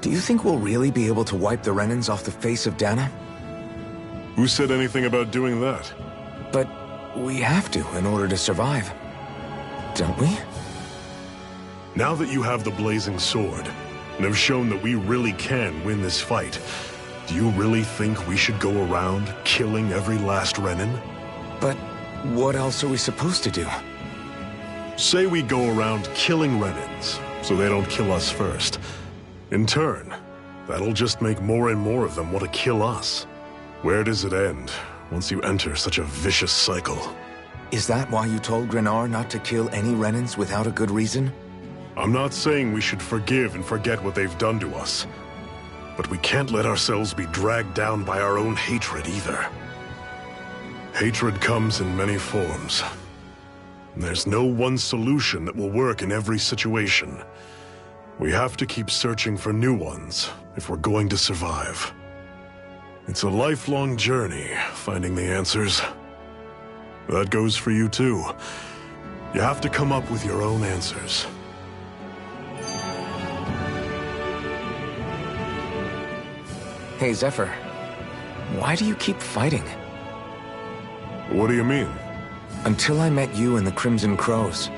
Do you think we'll really be able to wipe the Renans off the face of Dana? Who said anything about doing that? But we have to in order to survive. Don't we? Now that you have the blazing sword, and have shown that we really can win this fight, do you really think we should go around killing every last Renan? But what else are we supposed to do? Say we go around killing Renans, so they don't kill us first. In turn, that'll just make more and more of them want to kill us. Where does it end, once you enter such a vicious cycle? Is that why you told Grenar not to kill any Renans without a good reason? I'm not saying we should forgive and forget what they've done to us. But we can't let ourselves be dragged down by our own hatred either. Hatred comes in many forms. There's no one solution that will work in every situation. We have to keep searching for new ones if we're going to survive. It's a lifelong journey, finding the answers. That goes for you too. You have to come up with your own answers. Hey, Zephyr. Why do you keep fighting? What do you mean? Until I met you and the Crimson Crows,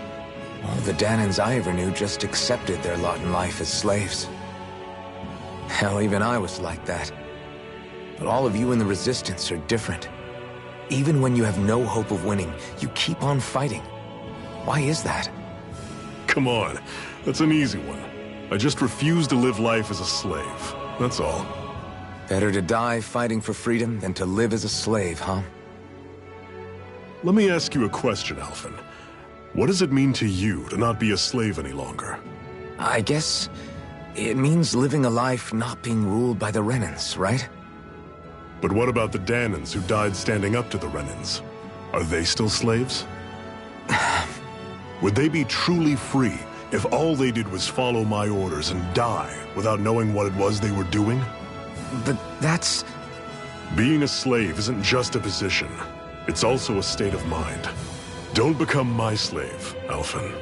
all the Danans I ever knew just accepted their lot in life as slaves. Hell, even I was like that. But all of you in the Resistance are different. Even when you have no hope of winning, you keep on fighting. Why is that? Come on, that's an easy one. I just refuse to live life as a slave, that's all. Better to die fighting for freedom than to live as a slave, huh? Let me ask you a question, Alphen. What does it mean to you to not be a slave any longer? I guess it means living a life not being ruled by the Renans, right? But what about the Danans who died standing up to the Renans? Are they still slaves? Would they be truly free if all they did was follow my orders and die without knowing what it was they were doing? But that's... Being a slave isn't just a position. It's also a state of mind. Don't become my slave, Alphen.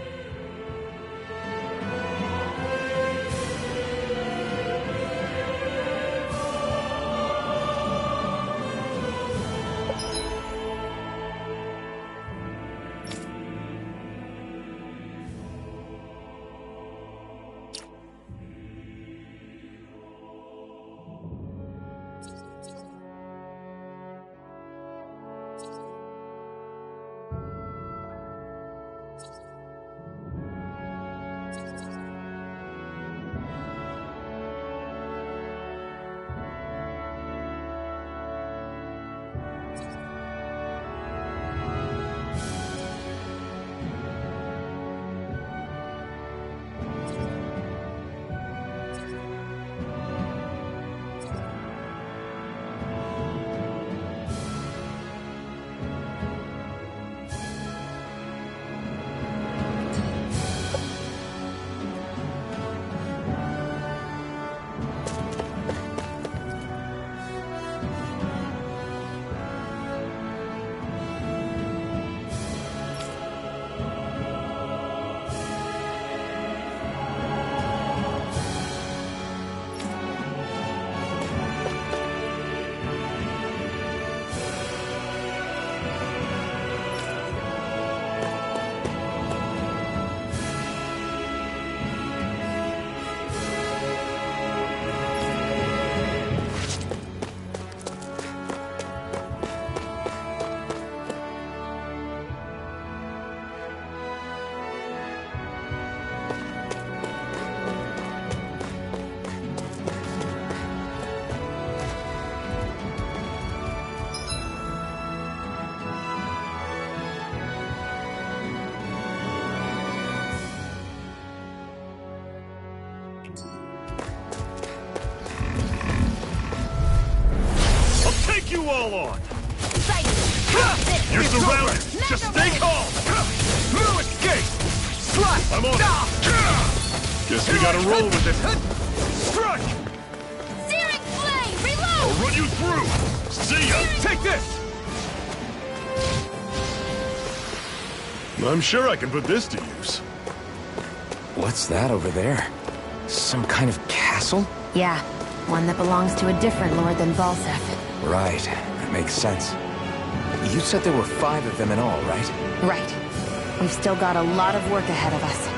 You all on! You're surrounded! Just stay calm! No escape! Slap! I'm on it! Guess we gotta roll with it. Strike! Searing Flame! Reload! I'll run you through! See ya! Take this! I'm sure I can put this to use. What's that over there? Some kind of castle? Yeah, one that belongs to a different lord than Valseth. Right, that makes sense. You said there were 5 of them in all, right? Right. We've still got a lot of work ahead of us.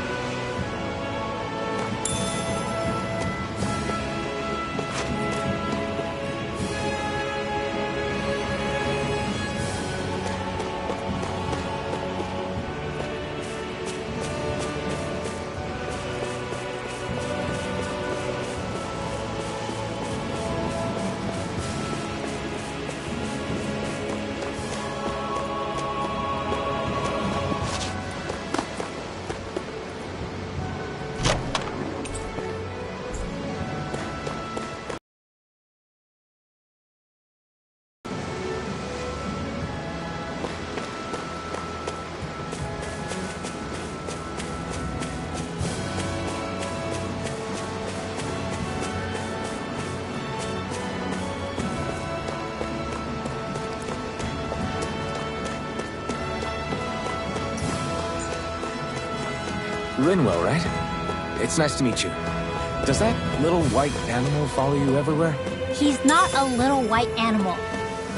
Rinwell, right? It's nice to meet you. Does that little white animal follow you everywhere? He's not a little white animal.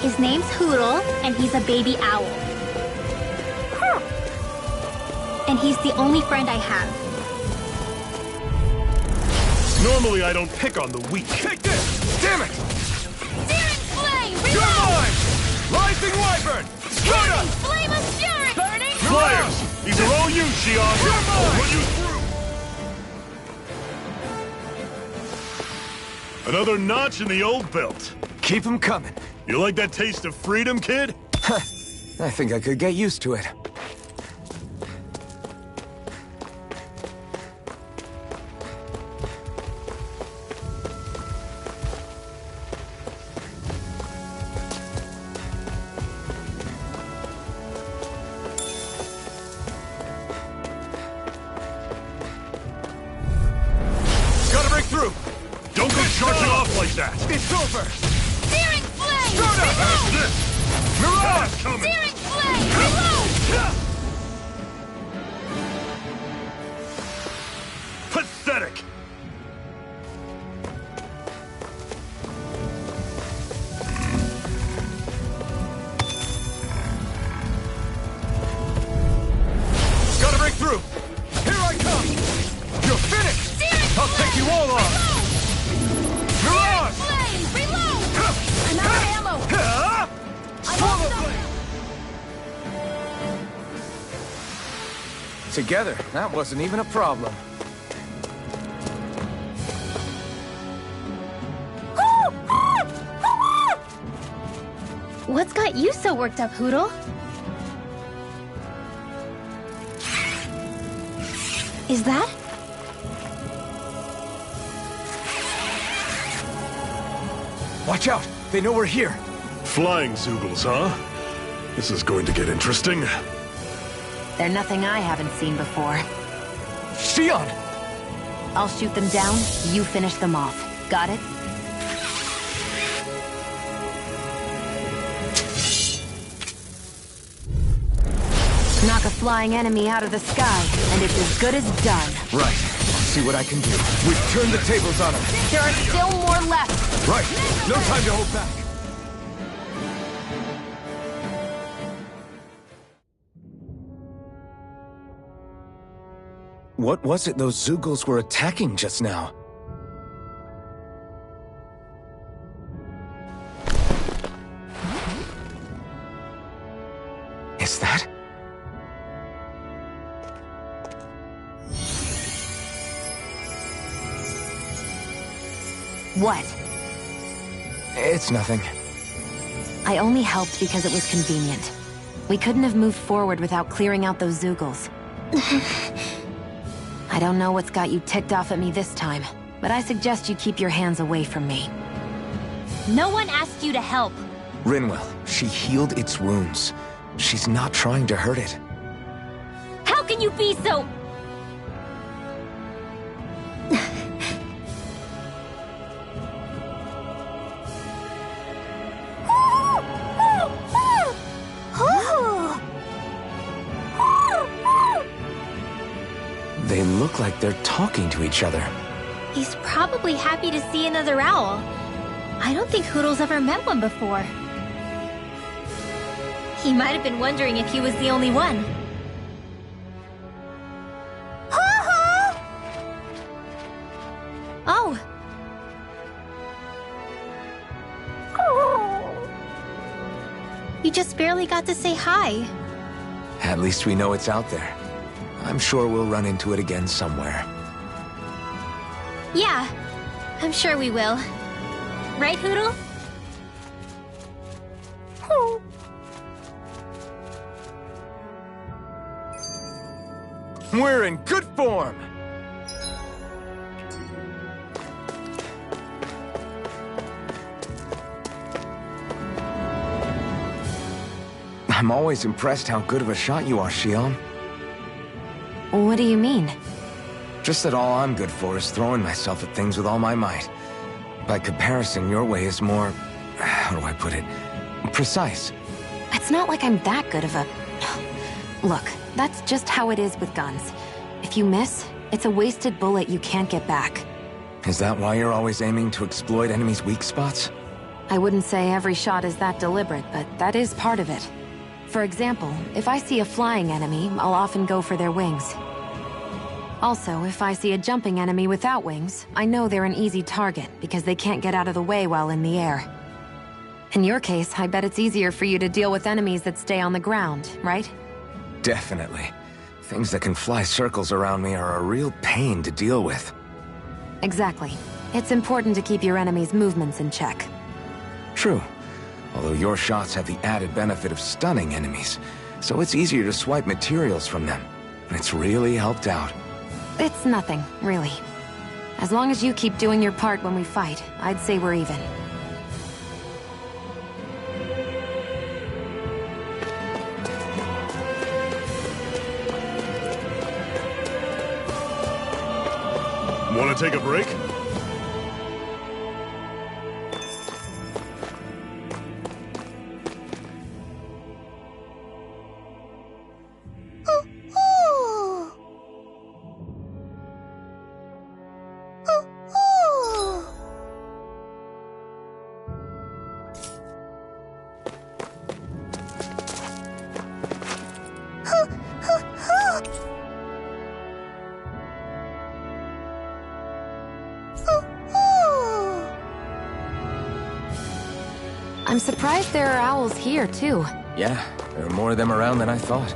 His name's Hoodle, and he's a baby owl. And he's the only friend I have. Normally I don't pick on the weak. Take this! Damn it! Searing flame! You're Reload! mine! Rising wyvern! Burning flame of fury! Burning Flyers! These are all you, Shion! You're mine! Run you through! Another notch in the old belt. Keep 'em coming. You like that taste of freedom, kid? I think I could get used to it. Gotta break through! Don't go charging off like that! It's over! Searing flame! That's Reload! this! Mirage coming! Searing flame! Reload! Pathetic! Gotta break through! Here I come! You're finished! Searing I'll take you all on! Mirage! flame! Reload! I'm out of ammo! Swallow blade! Together, that wasn't even a problem. What's got you so worked up, Hoodle? Is that? Watch out! They know we're here! Flying Zoogles, huh? This is going to get interesting. They're nothing I haven't seen before. Shion! I'll shoot them down, you finish them off. Got it? Knock a flying enemy out of the sky, and it's as good as done. Right. I'll see what I can do. We've turned the tables on them. There are still more left. Right. No time to hold back. What was it those Zoogles were attacking just now? Is that? What? It's nothing. I only helped because it was convenient. We couldn't have moved forward without clearing out those Zoogles. I don't know what's got you ticked off at me this time, but I suggest you keep your hands away from me. No one asked you to help. Rinwell, she healed its wounds. She's not trying to hurt it. How can you be so... They look like they're talking to each other. He's probably happy to see another owl. I don't think Hoodle's ever met one before. He might have been wondering if he was the only one. Oh! You just barely got to say hi. At least we know it's out there. I'm sure we'll run into it again somewhere. Yeah, I'm sure we will. Right, Hoodle? We're in good form! I'm always impressed how good of a shot you are, Shion. What do you mean? Just that all I'm good for is throwing myself at things with all my might. By comparison, your way is more... how do I put it? Precise. It's not like I'm that good of a... Look, that's just how it is with guns. If you miss, it's a wasted bullet you can't get back. Is that why you're always aiming to exploit enemies' weak spots? I wouldn't say every shot is that deliberate, but that is part of it. For example, if I see a flying enemy, I'll often go for their wings. Also, if I see a jumping enemy without wings, I know they're an easy target because they can't get out of the way while in the air. In your case, I bet it's easier for you to deal with enemies that stay on the ground, right? Definitely. Things that can fly circles around me are a real pain to deal with. Exactly. It's important to keep your enemy's movements in check. True. Although your shots have the added benefit of stunning enemies, so it's easier to swipe materials from them. It's really helped out. It's nothing, really. As long as you keep doing your part when we fight, I'd say we're even. Want to take a break? I'm surprised there are owls here, too. Yeah, there are more of them around than I thought.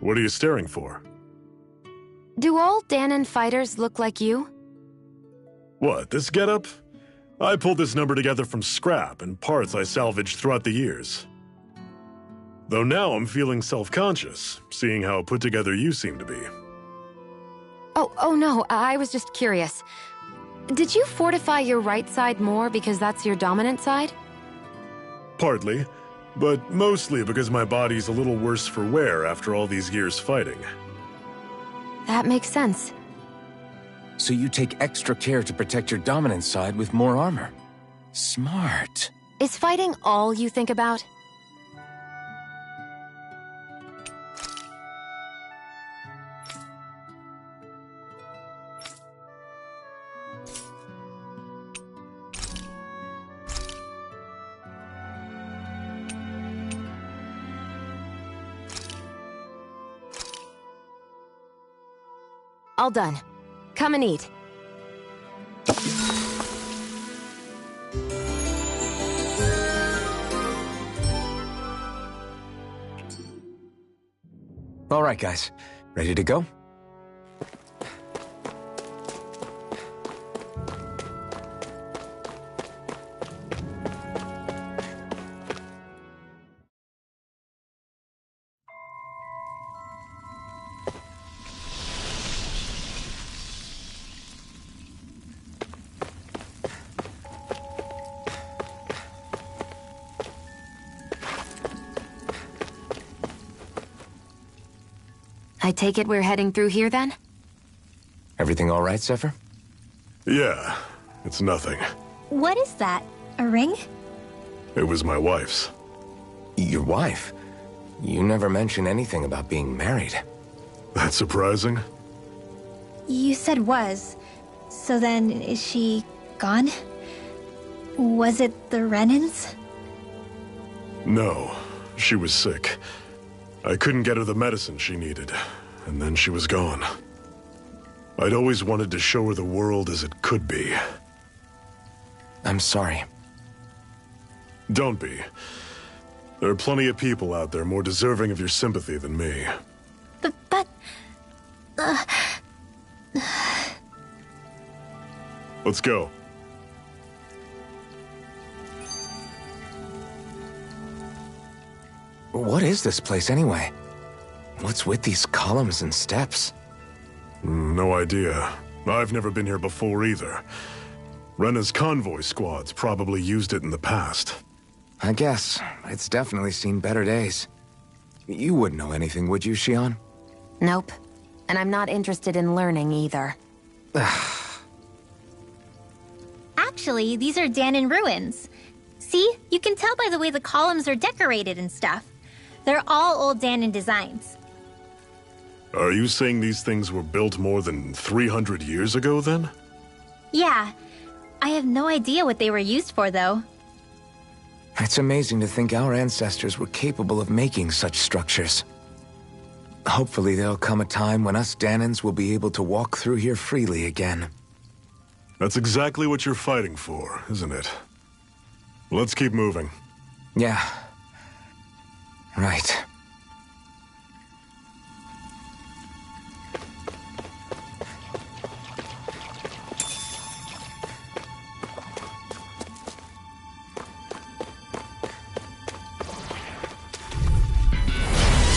What are you staring for? Do all Danon fighters look like you? What, this getup? I pulled this number together from scrap and parts I salvaged throughout the years. Though now I'm feeling self-conscious, seeing how put together you seem to be. Oh no, I was just curious. Did you fortify your right side more because that's your dominant side? Partly, but mostly because my body's a little worse for wear after all these years fighting. That makes sense. So you take extra care to protect your dominant side with more armor. Smart. Is fighting all you think about? All done. Come and eat. All right, guys. Ready to go? I take it we're heading through here then? Everything all right, Zephyr? Yeah, it's nothing. What is that? A ring? It was my wife's. Your wife? You never mentioned anything about being married. That's surprising? You said was. So then, is she gone? Was it the Renans? No, she was sick. I couldn't get her the medicine she needed, and then she was gone. I'd always wanted to show her the world as it could be. I'm sorry. Don't be. There are plenty of people out there more deserving of your sympathy than me. But... Let's go. What is this place anyway? What's with these columns and steps? No idea. I've never been here before either. Rena's convoy squads probably used it in the past. I guess. It's definitely seen better days. You wouldn't know anything, would you, Shion? Nope. And I'm not interested in learning either. Actually, these are Danon ruins. See? You can tell by the way the columns are decorated and stuff. They're all old Danon designs. Are you saying these things were built more than 300 years ago, then? Yeah. I have no idea what they were used for, though. It's amazing to think our ancestors were capable of making such structures. Hopefully there'll come a time when us Danons will be able to walk through here freely again. That's exactly what you're fighting for, isn't it? Let's keep moving. Yeah. Right.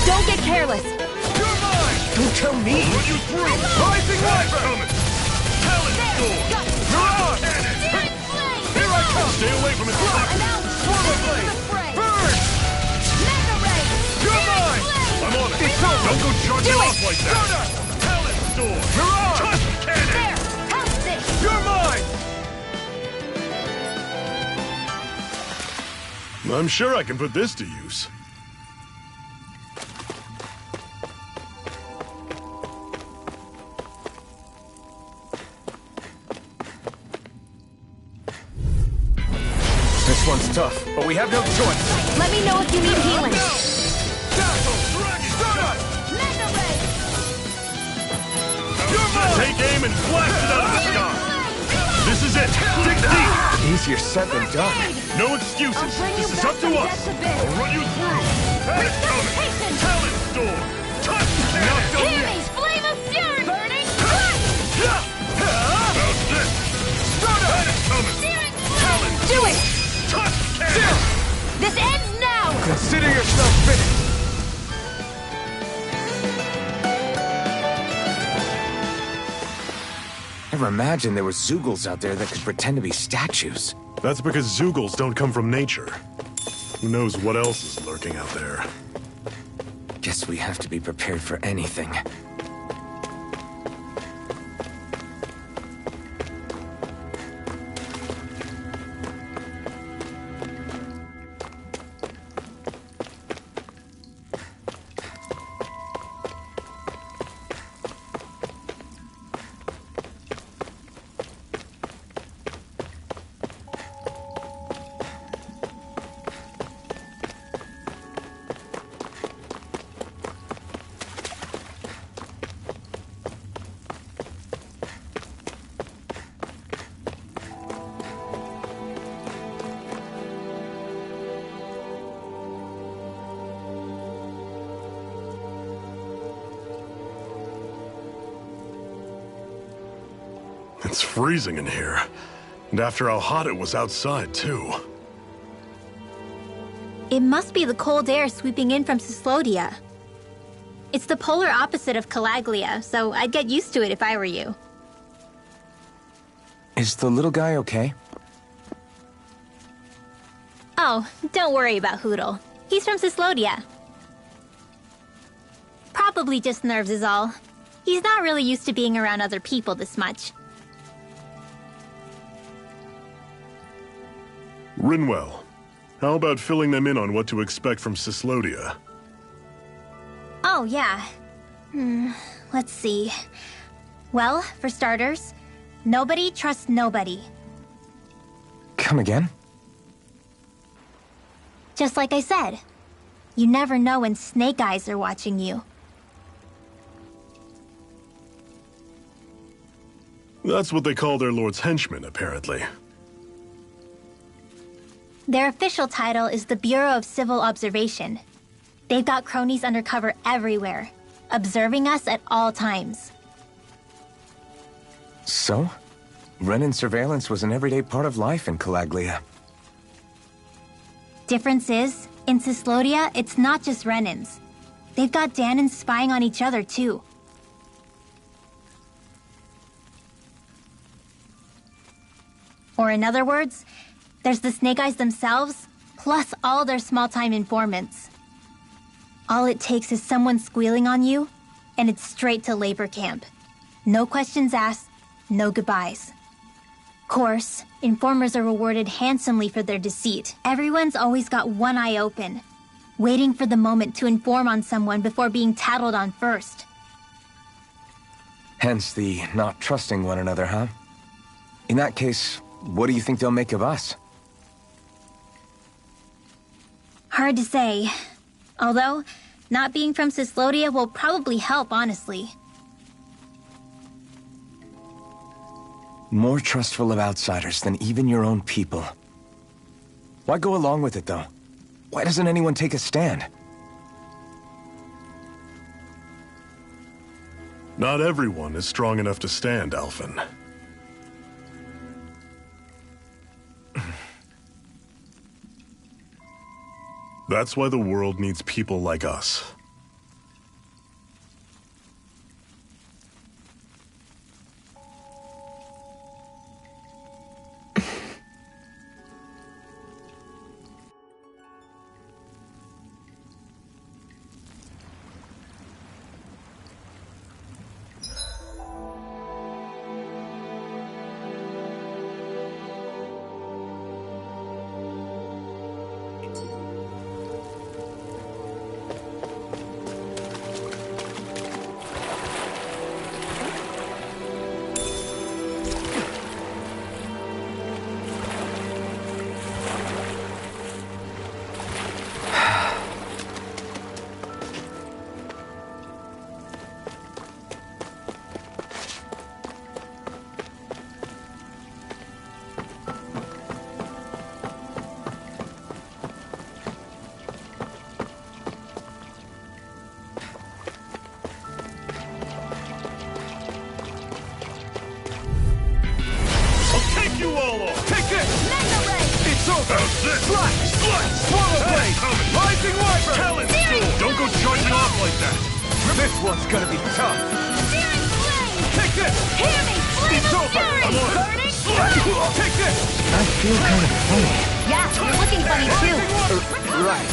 Don't get careless! You're mine! Don't tell me! Run you through! Rising Wyvern! Coming! Talent Storm! You're on! Here I come! Stay away from it! Swarm of Blade! Burn! You're mine! I'm on it! It's over! Don't go charging off like that! Talent Storm! You're on! Touch Cannon! You're mine! I'm sure I can put this to use. This one's tough, but we have no choice. Let me know if you need healing. You're mine! Take aim and blast it out of the sky! This is it! Dig deep! Easier said than done. No excuses! This is up to us! I'll run you through! Head coming! Talent Storm! Touch Cannon! Here's Flame of Fury! Burning! How's this? Head coming! Talent Do it! Touch Cannon! This ends now! Consider yourself finished. Never imagined there were Zeugles out there that could pretend to be statues. That's because Zeugles don't come from nature. Who knows what else is lurking out there? Guess we have to be prepared for anything. It's freezing in here. And after how hot it was outside, too. It must be the cold air sweeping in from Cyslodia. It's the polar opposite of Calaglia, so I'd get used to it if I were you. Is the little guy okay? Oh, don't worry about Hootle. He's from Cyslodia. Probably just nerves is all. He's not really used to being around other people this much. Rinwell, how about filling them in on what to expect from Cyslodia? Oh, yeah. Let's see. Well, for starters, nobody trusts nobody. Come again? Just like I said, you never know when Snake Eyes are watching you. That's what they call their lord's henchmen, apparently. Their official title is the Bureau of Civil Observation. They've got cronies undercover everywhere, observing us at all times. So? Renin surveillance was an everyday part of life in Calaglia. Difference is, in Cyslodia, it's not just Renins. They've got Danins spying on each other, too. Or in other words, there's the Snake Eyes themselves, plus all their small-time informants. All it takes is someone squealing on you, and it's straight to labor camp. No questions asked, no goodbyes. Course, informers are rewarded handsomely for their deceit. Everyone's always got one eye open, waiting for the moment to inform on someone before being tattled on first. Hence the not trusting one another, huh? In that case, what do you think they'll make of us? Hard to say. Although, not being from Cyslodia will probably help, honestly. More trustful of outsiders than even your own people. Why go along with it, though? Why doesn't anyone take a stand? Not everyone is strong enough to stand, Alphen. That's why the world needs people like us. You all off! Take this! It's over! Slash! Swallow blade! Rising Wyvern! Talon Storm! Don't go charging off like that! This one's gonna be tough! Take this! Hear me! It's over! I'm on it! Slash! Take this! I feel kind of funny. Yeah, you're looking funny too. Right.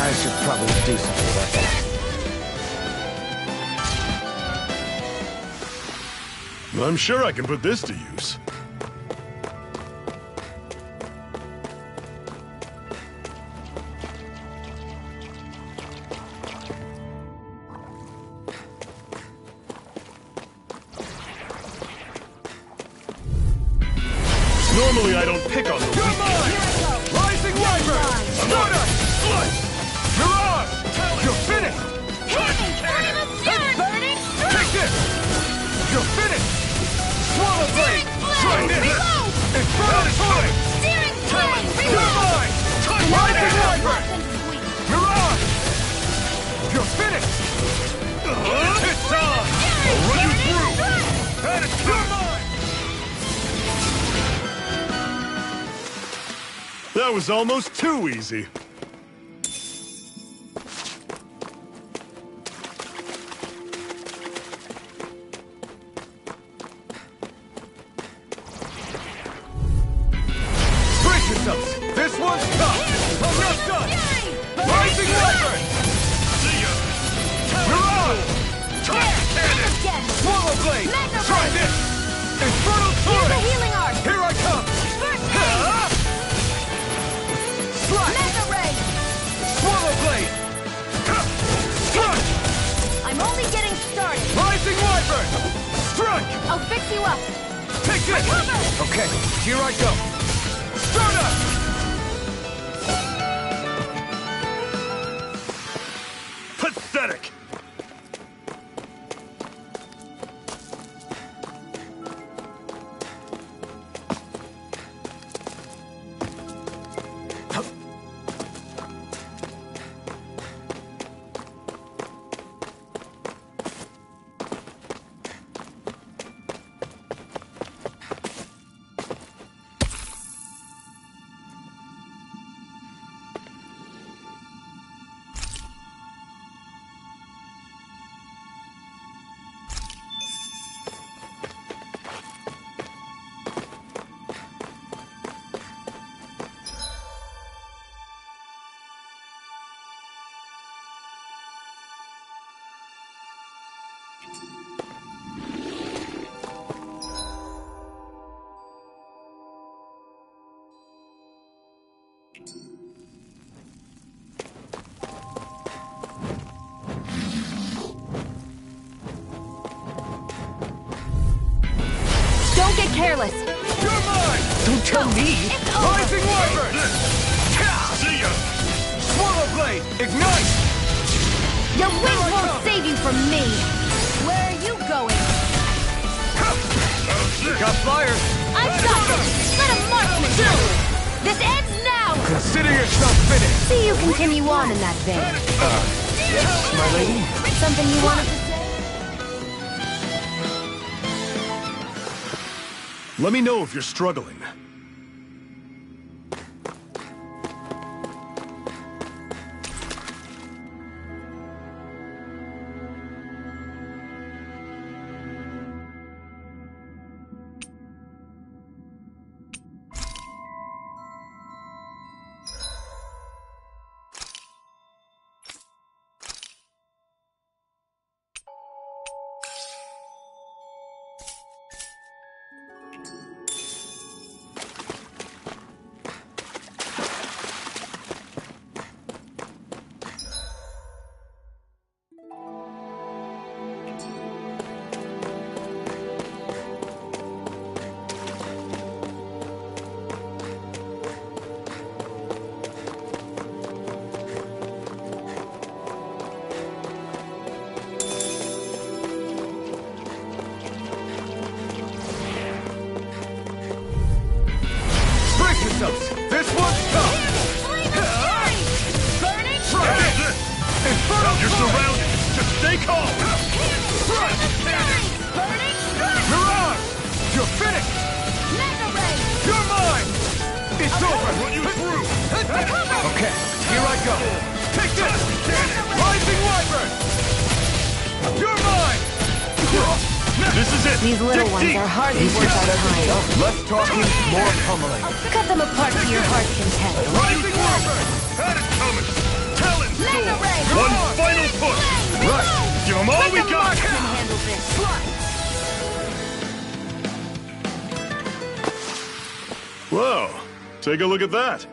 I should probably do something about that. I'm sure I can put this to use. Normally I don't pick on the You're weak. mine! Rising Wyvern! Stardust! Slice! Mirage! You're finished! Take this! You're finished! Swallow blade! Try this! Infernal sword! Talon! You're mine! Rising Wyvern! Mirage! You're finished! It's time! I'll run you through! And it's you're mine! That was almost too easy. Brace yourselves! This one's tough! I'm not done! Rising Wyvern! See ya! Mirage! Swallow Blade! Try this! Infernal Torrent! Healing art! Here I come! Slash! Mega Ray! Swallow Blade! Strike! I'm only getting started. Rising Wyvern! Strike! I'll fix you up. Take this! Okay, here I go! Start up! Pathetic! Don't get careless. You're mine! Don't tell me. It's over. Rising Wyvern! See ya! Swallow Blade! Ignite! Your wings won't save you from me. Where are you going? Got fire! I've got this. Let a marksman do it. This ends now. Consider yourself finished! See you continue on in that vein. Yes, my lady? Something you wanted to say? Let me know if you're struggling. This one's tough! Burning Infernal You're Torrent! surrounded! Just stay calm! Burning Mirage! You're finished! Mega Ray! You're mine! It's over! Run you through! Okay, here I go! Take this! Rising Wyvern! You're mine! This is it! These little Dig ones deep. are hardly worth our time. Less talking, more pummeling. Cut them apart to your heart's content. Rising Wyvern! Had it coming! Talon Mega Storm! Ray! One final push! Right! Give them all we got! Handle this. Whoa! Take a look at that!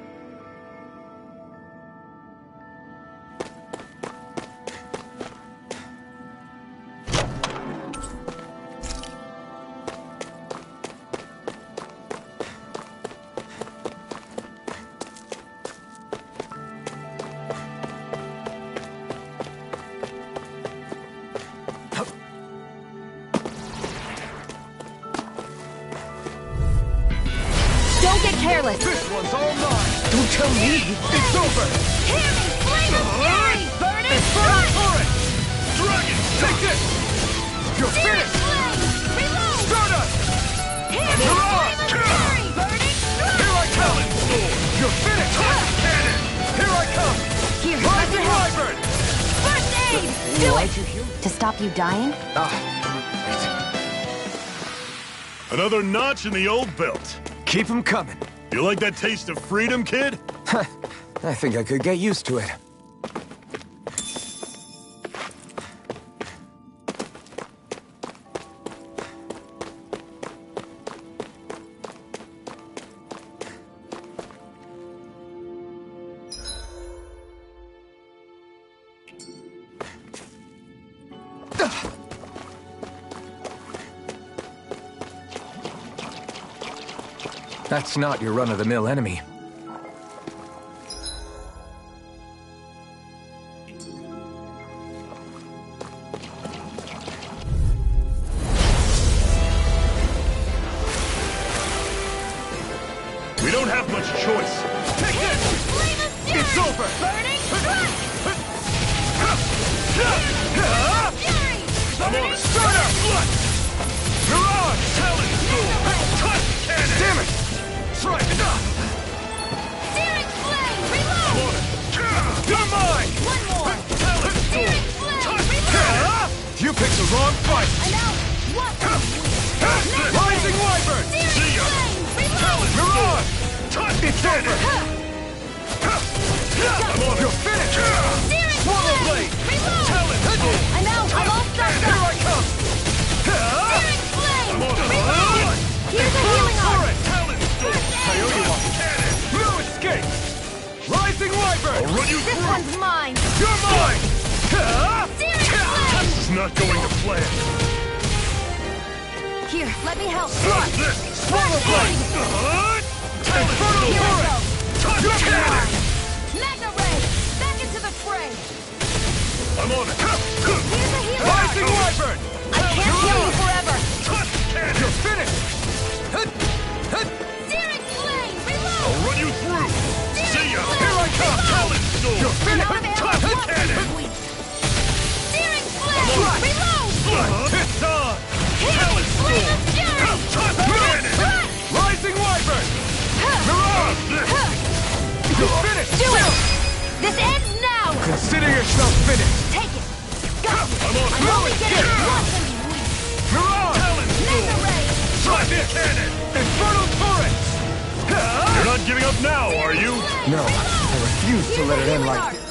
Don't get careless. This one's all mine! Don't tell me. It's over! Healing flame of fury! Burning Infernal strike! Torrent! Dragon! Take this! You're Searing finished! flame! Reload! Stardust! Healing flame of fury! Burning strike! Here I come! You're finished! Why'd you heal? To stop you dying? Ah, Another notch in the old belt. right. Keep 'em coming. You like that taste of freedom, kid? I think I could get used to it. That's not your run-of-the-mill enemy. We don't have much choice. Take this! It's over! Burning I'm on it! Starter! Blood! Mirage! Talent! Touch cannon! Damn it! Try it! Searing flame! I'm Reload! on it! You're mine! One more! Talent! Searing flame! Touch Reload! cannon! You picked the wrong fight! I'm out! What? Rising Wyvern! Searing See ya! flame! Reload! Talent! Mirage! Touch It's cannon! I'm on it! You're finished! Searing Swallow flame! blade! Reload! Talent! I'm out! I'm all stuck Here up! I come! Searing flame! I'm on it! Reload! Here's a healing For arm! it! Talent! Coyote Walk! Cannon! No escape! Rising Wyvern! I'll run you This through. one's mine! You're mine! Searing flame! This is not going to plan. Here, let me help! Stop this! Swallow blade! Infernal Here I Torrent! go! Touch cannon! Magna Ray! Back into the fray! I'm on it. Here's a healing Rising arm! Wyvern! I can't heal you forever! Touch cannon! You're finished! Searing flame! I'll Reload! run you through. See ya! Here I come! Talent storm! You're finished! Out of Touch arrows! cannon! Searing flame! Right. Reload! It's on! Talent Flame storm! of fury! Touch cannon! Right! Rising Wyvern! Mirage! You're finished! Do it! This ends now! Consider yourself finished! Take it! Got you! I'm on I'm only getting it. once a week! Mirage! Talent Magna storm! Ray! Touch cannon! Infernal Torrent! You're not giving up now, are you? No, I refuse to Here's let a it end healing like arm! this.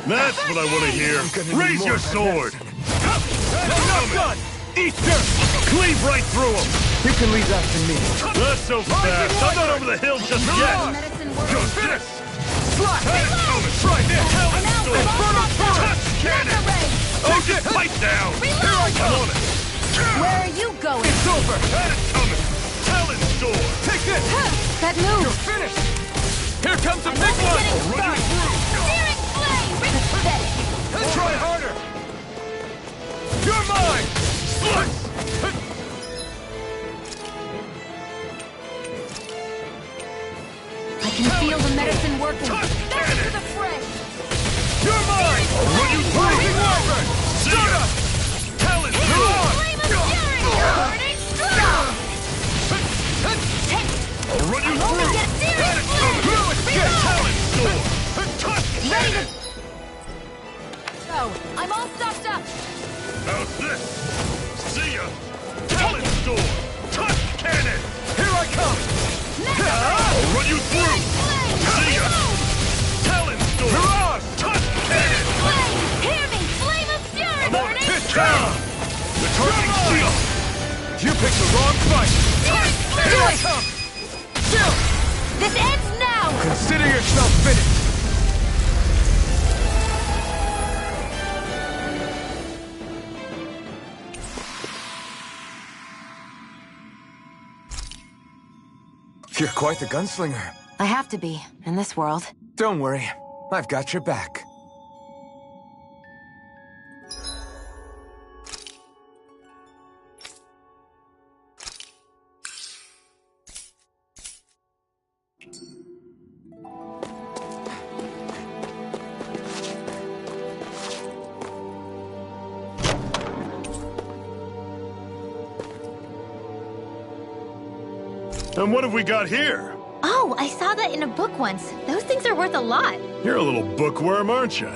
That's what I want to hear. gonna need Raise more your of that sword! Not done! Eat dirt! Cleave right through him! You can leave that to me. Not so fast! I'm not over the hill just yet! Medicine Go works! this! Slash! Try this! Talent I'm out! storm! I'm all stuck up! Touch cannon! Magna Ray! Oh, get pipe down! Reload! I'm on it! Where are you going? It's over! That's coming! Talent storm! Take this! That You're move! finished! Here comes the I'm big only one! getting Run you started! through! Searing flame! Pathetic! Try harder! You're mine! Slice! I can feel the medicine working. Touch Back into cannon! the fray! You're mine! Run you through! Rising Wyvern! See Start ya! up! Talent storm! Flame of fury! Burning strong! Take it! I'll run you only through! get searing That's flame! coming! No escape! Talent storm! Touch Ready cannon! Go! I'm all stocked up! How's this? See ya! Talent storm! Touch cannon! Here I come! Magna Ray! I'll run you through! Flame! See ya! Reload! Talent storm! Mirage! Touch cannon! Flame! Hear me! Flame of fury! I'm on it! Burning Hit strong! down! The targeting shield! You picked the wrong fight! Searing Here flame! I come! Still! This ends now! Consider yourself finished! You're quite the gunslinger. I have to be, in this world. Don't worry, I've got your back. And what have we got here? Oh, I saw that in a book once. Those things are worth a lot. You're a little bookworm, aren't you?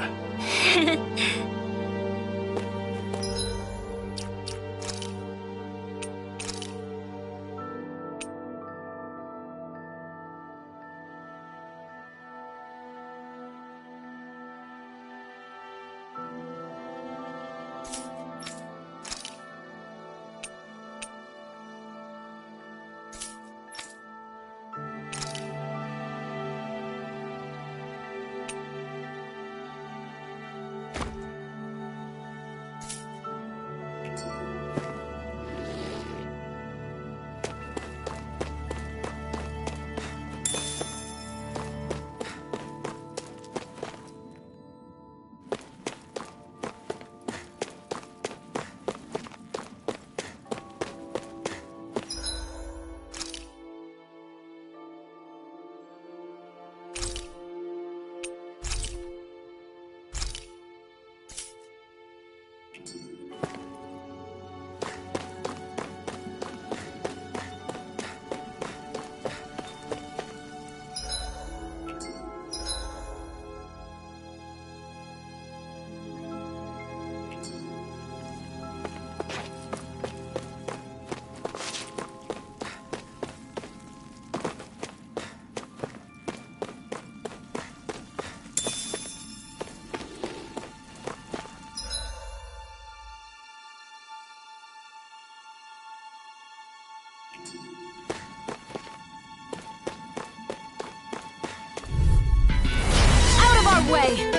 Way! Here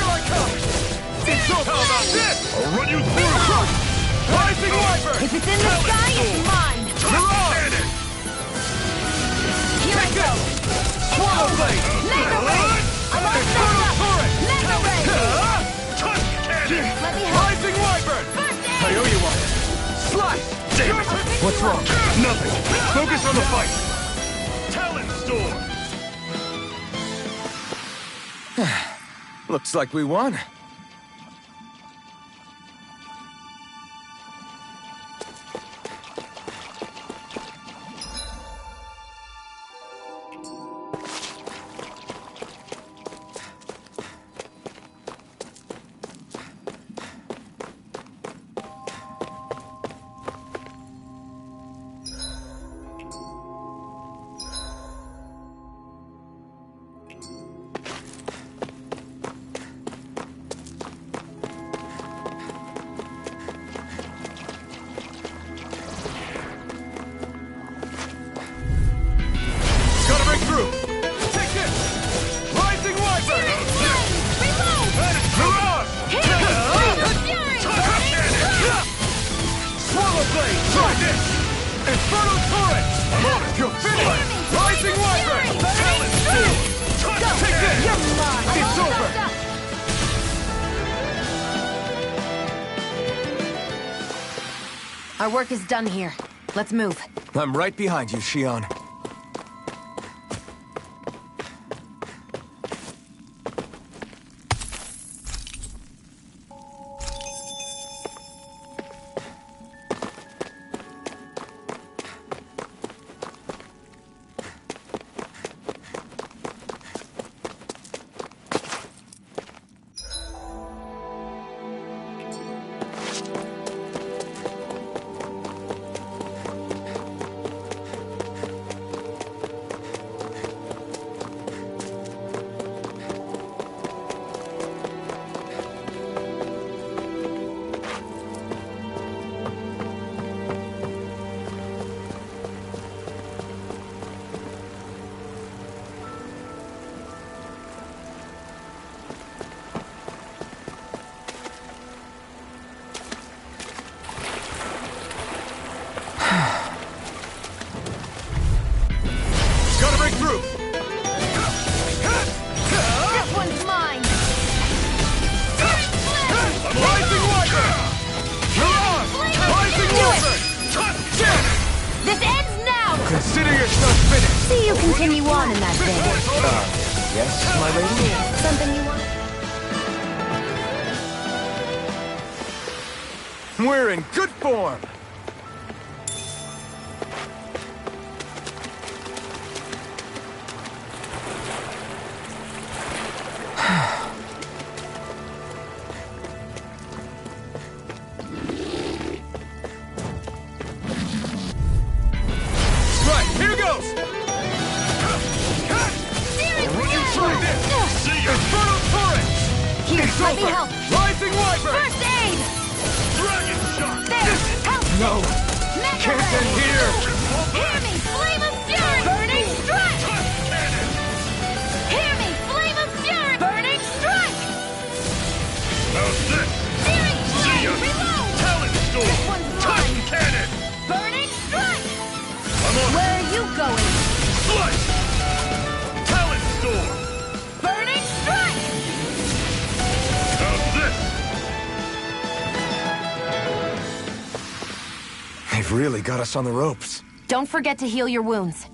I come! It's over! How about this? I'll run you through! Rising Wyvern! If it's in the sky, it's mine! You're on! Here I go! Swallow Blade! Mega Ray! I'm all set up! Turret! Mega Ray! Touch Cannon! Let me help! Rising Wyvern! First I aid! owe you one! Slice! Damn it! What's wrong? Nothing! Focus on the fight! Talon Storm! Looks like we won. Our work is done here. Let's move. I'm right behind you, Shion. Consider yourself finished! See you continue on in that vein. Yes, my lady? Something you want? We're in good form! Let me help. Rising Wyvern! First aid! Dragon shot! There! Help! No! Mega Can't ray! end here! Hear me! Flame of Fury! Burning Strike! Hear me! Flame of Fury! Burning Strike! How's this? Searing See Blade! ya! Reload! Talent Storm! This one's Titan mine! Cannon! Burning Strike! I'm on Where are you going? Slice! Talent Storm! Burning Strike! How's this? They've really got us on the ropes. Don't forget to heal your wounds.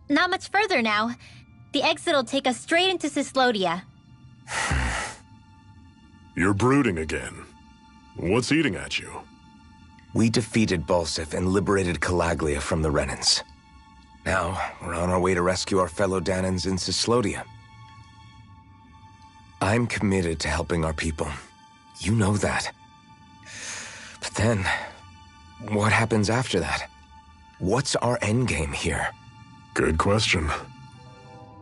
Not much further now. The exit'll take us straight into Cyslodia. You're brooding again. What's eating at you? We defeated Balsif and liberated Calaglia from the Renans. Now, we're on our way to rescue our fellow Danans in Cyslodia. I'm committed to helping our people. You know that. But then, what happens after that? What's our endgame here? Good question.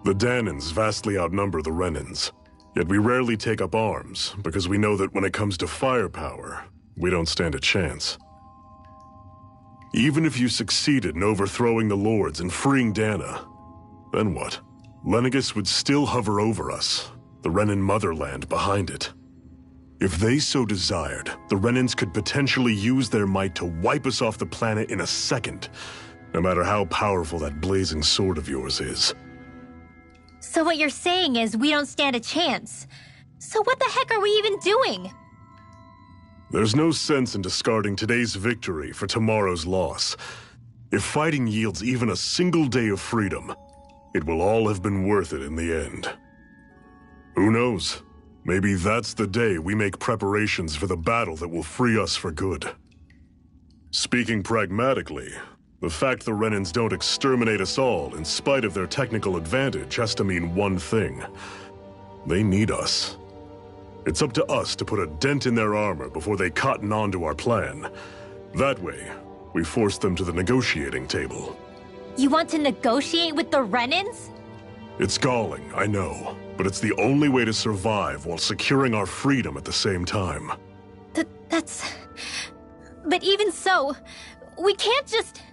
The Danans vastly outnumber the Renans, yet we rarely take up arms because we know that when it comes to firepower, we don't stand a chance. Even if you succeeded in overthrowing the Lords and freeing Dana, then what? Lenegis would still hover over us, the Renan motherland behind it. If they so desired, the Renans could potentially use their might to wipe us off the planet in a second, no matter how powerful that blazing sword of yours is. So what you're saying is we don't stand a chance. So what the heck are we even doing? There's no sense in discarding today's victory for tomorrow's loss. If fighting yields even a single day of freedom, it will all have been worth it in the end. Who knows? Maybe that's the day we make preparations for the battle that will free us for good. Speaking pragmatically, the fact the Renans don't exterminate us all in spite of their technical advantage has to mean one thing. They need us. It's up to us to put a dent in their armor before they cotton on to our plan. That way, we force them to the negotiating table. You want to negotiate with the Renans? It's galling, I know, but it's the only way to survive while securing our freedom at the same time. That's... But even so, we can't just...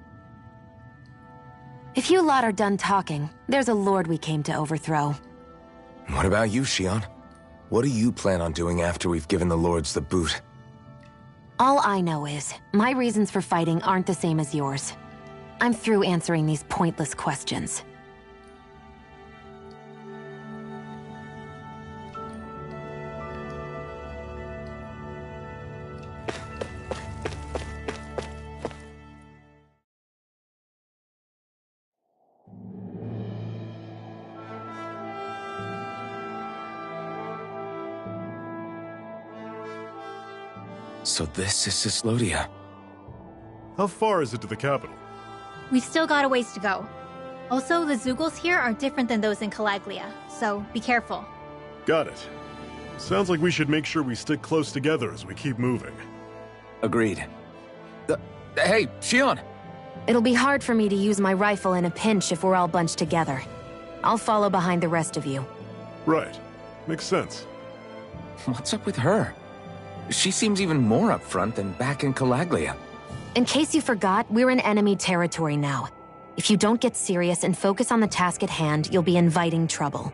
If you lot are done talking, there's a lord we came to overthrow. What about you, Shion? What do you plan on doing after we've given the Lords the boot? All I know is, my reasons for fighting aren't the same as yours. I'm through answering these pointless questions. So this is Cyslodia. How far is it to the capital? We've still got a ways to go. Also, the Zeugles here are different than those in Calaglia, so be careful. Got it. Sounds like we should make sure we stick close together as we keep moving. Agreed. Hey, Shion! It'll be hard for me to use my rifle in a pinch if we're all bunched together. I'll follow behind the rest of you. Right. Makes sense. What's up with her? She seems even more upfront than back in Calaglia. In case you forgot, we're in enemy territory now. If you don't get serious and focus on the task at hand, you'll be inviting trouble.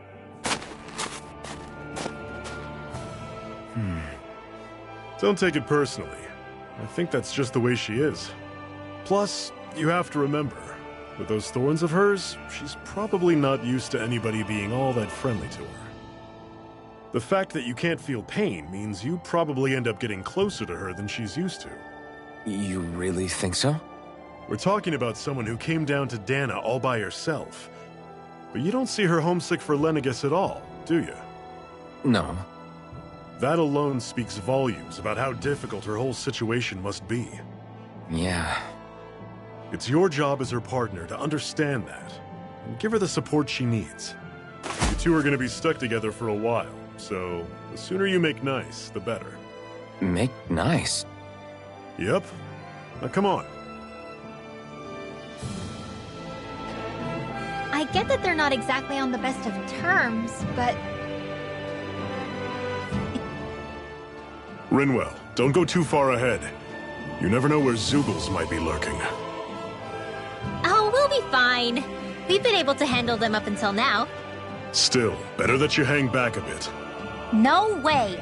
Don't take it personally. I think that's just the way she is. Plus, you have to remember, with those thorns of hers, she's probably not used to anybody being all that friendly to her. The fact that you can't feel pain means you probably end up getting closer to her than she's used to. You really think so? We're talking about someone who came down to Dana all by herself. But you don't see her homesick for Lenegis at all, do you? No. That alone speaks volumes about how difficult her whole situation must be. Yeah. It's your job as her partner to understand that, and give her the support she needs. You two are going to be stuck together for a while, so the sooner you make nice, the better. Make nice? Yep. Now come on. I get that they're not exactly on the best of terms, but... Rinwell, don't go too far ahead. You never know where Zoogles might be lurking. Oh, we'll be fine. We've been able to handle them up until now. Still, better that you hang back a bit. No way.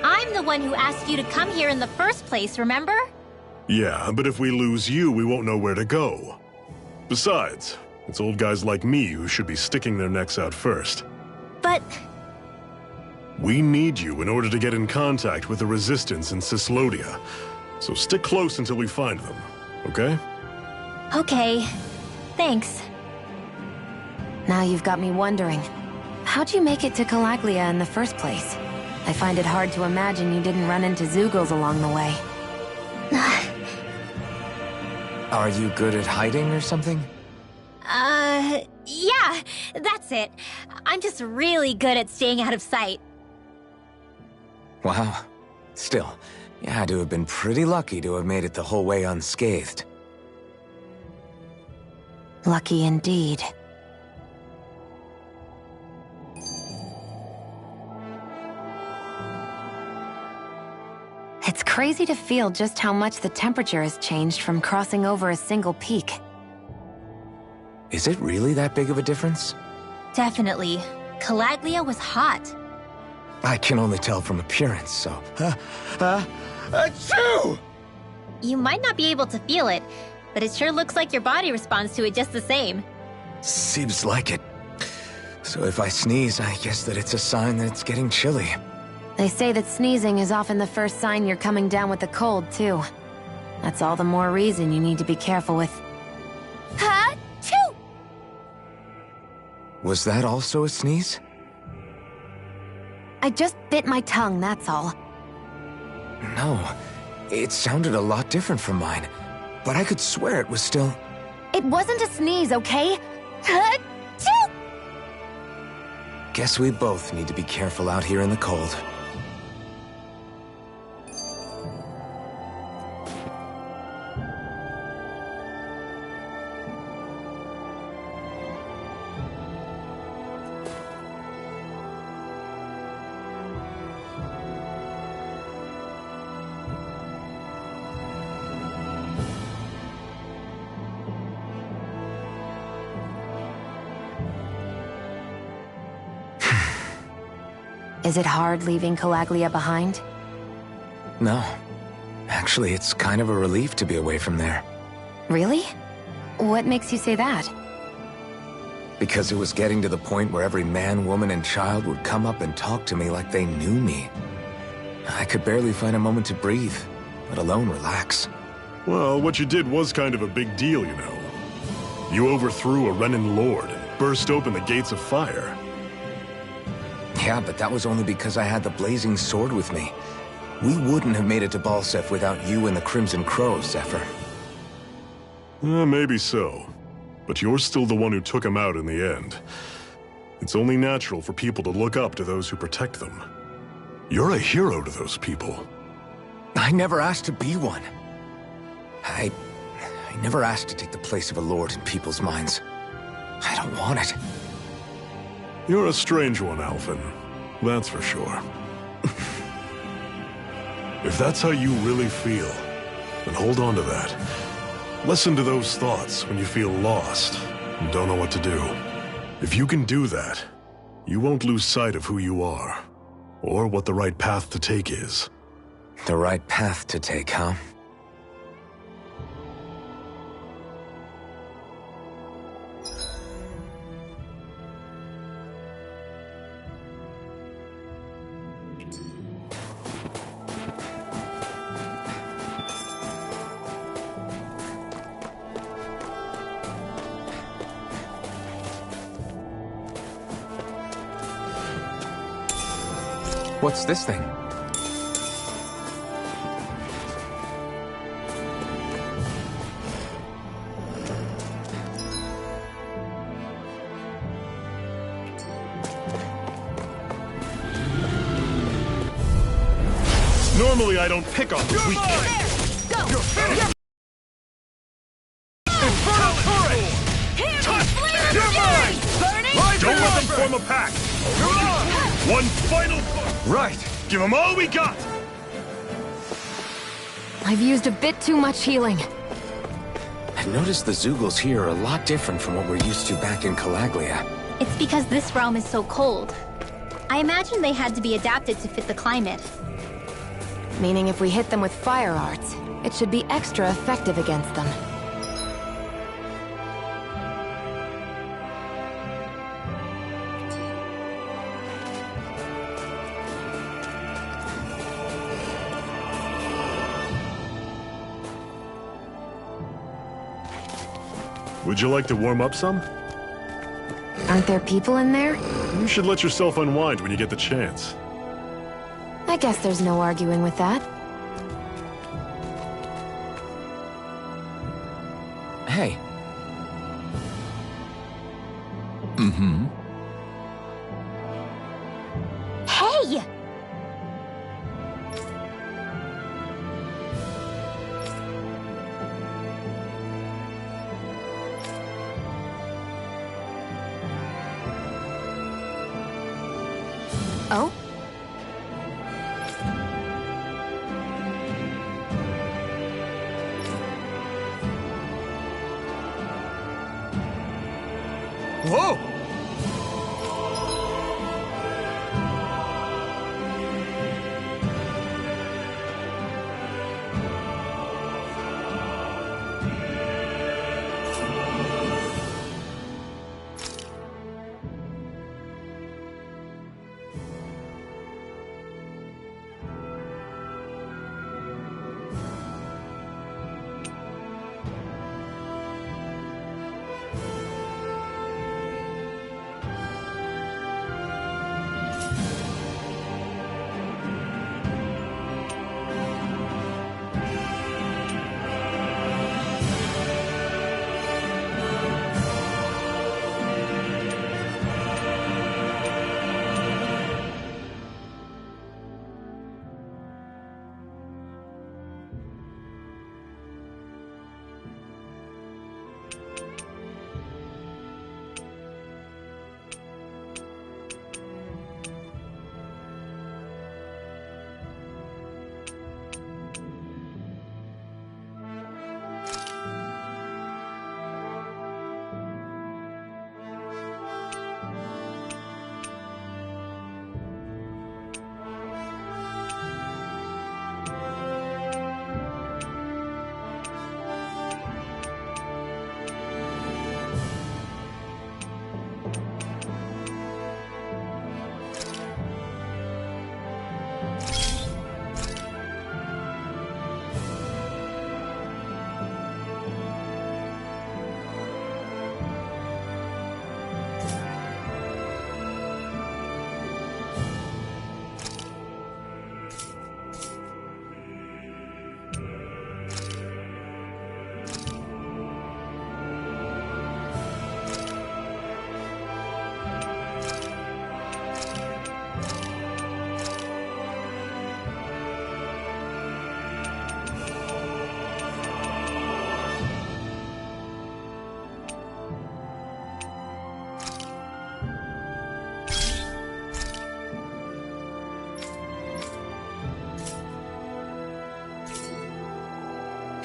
I'm the one who asked you to come here in the first place, remember? Yeah, but if we lose you, we won't know where to go. Besides, it's old guys like me who should be sticking their necks out first. But... We need you in order to get in contact with the Resistance in Cislodia. So stick close until we find them, okay? Okay. Thanks. Now you've got me wondering. How'd you make it to Calaglia in the first place? I find it hard to imagine you didn't run into Zoogles along the way. Are you good at hiding or something? Yeah, that's it. I'm just really good at staying out of sight. Wow. Still, you had to have been pretty lucky to have made it the whole way unscathed. Lucky indeed. It's crazy to feel just how much the temperature has changed from crossing over a single peak. Is it really that big of a difference? Definitely. Calaglia was hot. I can only tell from appearance, so... Achoo! You might not be able to feel it, but it sure looks like your body responds to it just the same. Seems like it. So if I sneeze, I guess that it's a sign that it's getting chilly. They say that sneezing is often the first sign you're coming down with a cold, too. That's all the more reason you need to be careful with... Ha-choo! Was that also a sneeze? I just bit my tongue, that's all. No. It sounded a lot different from mine. But I could swear it was still... It wasn't a sneeze, okay? Ha-choo! Guess we both need to be careful out here in the cold. Is it hard leaving Calaglia behind? No. Actually, it's kind of a relief to be away from there. Really? What makes you say that? Because it was getting to the point where every man, woman, and child would come up and talk to me like they knew me. I could barely find a moment to breathe, let alone relax. Well, what you did was kind of a big deal, you know. You overthrew a Renan lord and burst open the gates of fire. Yeah, but that was only because I had the blazing sword with me. We wouldn't have made it to Balsef without you and the Crimson Crows, Zephyr. Maybe so. But you're still the one who took him out in the end. It's only natural for people to look up to those who protect them. You're a hero to those people. I never asked to be one. I never asked to take the place of a lord in people's minds. I don't want it. You're a strange one, Alphen. That's for sure. If that's how you really feel, then hold on to that. Listen to those thoughts when you feel lost and don't know what to do. If you can do that, you won't lose sight of who you are, or what the right path to take is. The right path to take, huh? What's this thing? Normally I don't pick on the weak. Go! You're finished! Infernal turret! You're mine! Don't let them form a pack! One final push! Right! Give them all we got! I've used a bit too much healing. I've noticed the Zeugles here are a lot different from what we're used to back in Calaglia. It's because this realm is so cold. I imagine they had to be adapted to fit the climate. Meaning if we hit them with fire arts, it should be extra effective against them. Would you like to warm up some? Aren't there people in there? You should let yourself unwind when you get the chance. I guess there's no arguing with that. Hey. Mm-hmm. Hey! Oh? Whoa!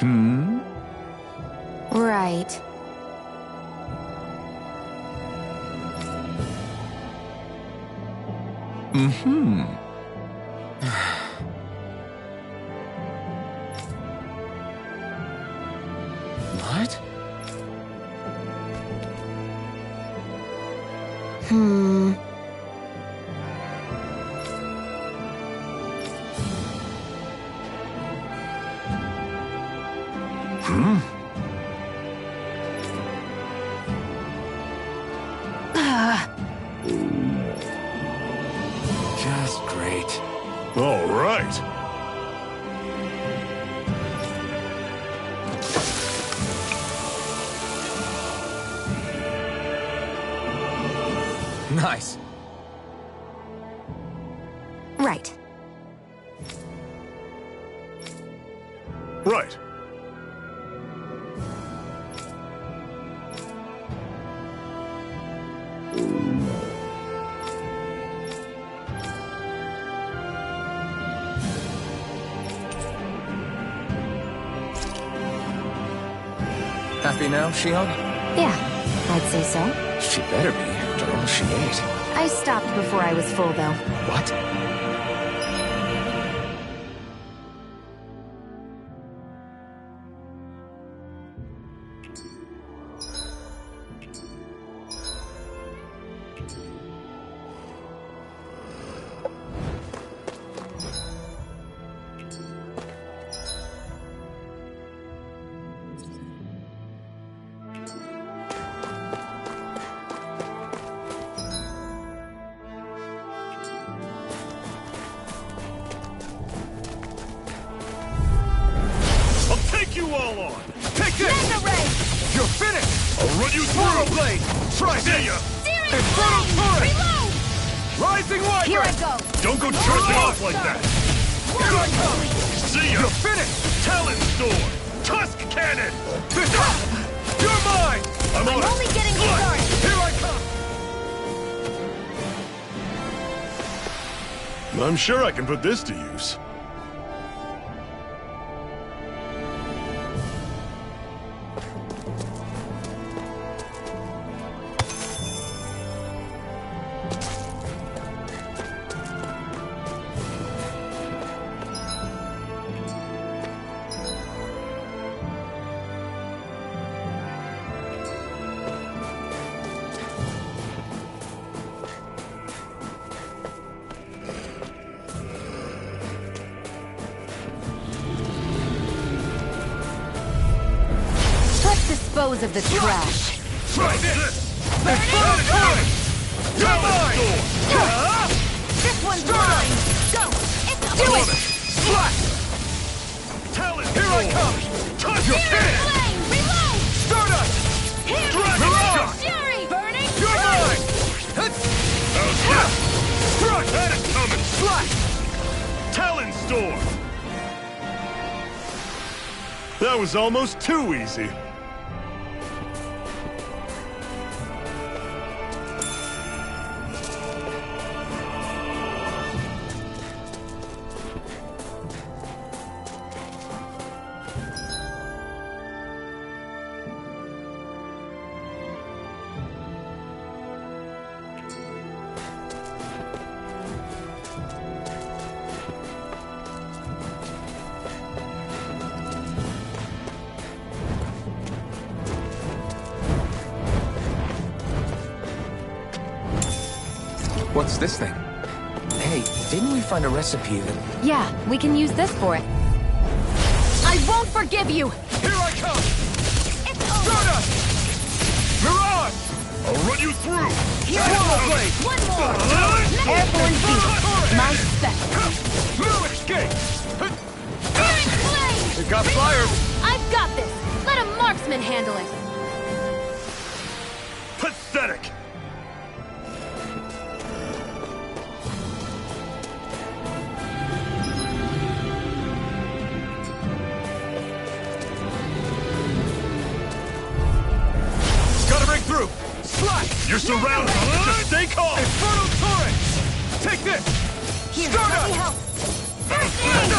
Hmm? Right. Mm-hmm. What? Hmm. Hmm? Just great. Nice. Right. Right. Happy now, Shion? Yeah, I'd say so. She better be, after all she ate. I stopped before I was full, though. What? You all on! Take this! You're finished! I'll run you through! Blade! Try this! Infernal turret! Reload! Rising wiper! Here I go! Don't go charging off like that! Here I come! See ya! You're finished! Talon Storm! Tusk Cannon! This You're mine! I'm on only it! getting started! Here I come! I'm sure I can put this to use. Dispose of the trash. Try this! Infernal turret! You're mine! This one's mine! Go! It's Do it! Slash! Talon Here I come! Touch your finish! Flame! Reload! Stardust! Here! Dragon Shot! Fury! Burning! You're mine! How's that? Struck! That is coming! Slash! Talon Storm! That was almost too easy. What's this thing? Hey, didn't we find a recipe that... Yeah, we can use this for it. I won't forgive you! Here I come! It's over! Stardust! Mirage! I'll run you through! Blade! One more! Airborne beast, my special. No escape! Fury flame! It got fired! I've got this! Let a marksman handle it! Pathetic! Gotta break through! Slash! You're surrounded! Just stay calm! Infernal turret! Take this! Here, Stardust! let me help! First aid!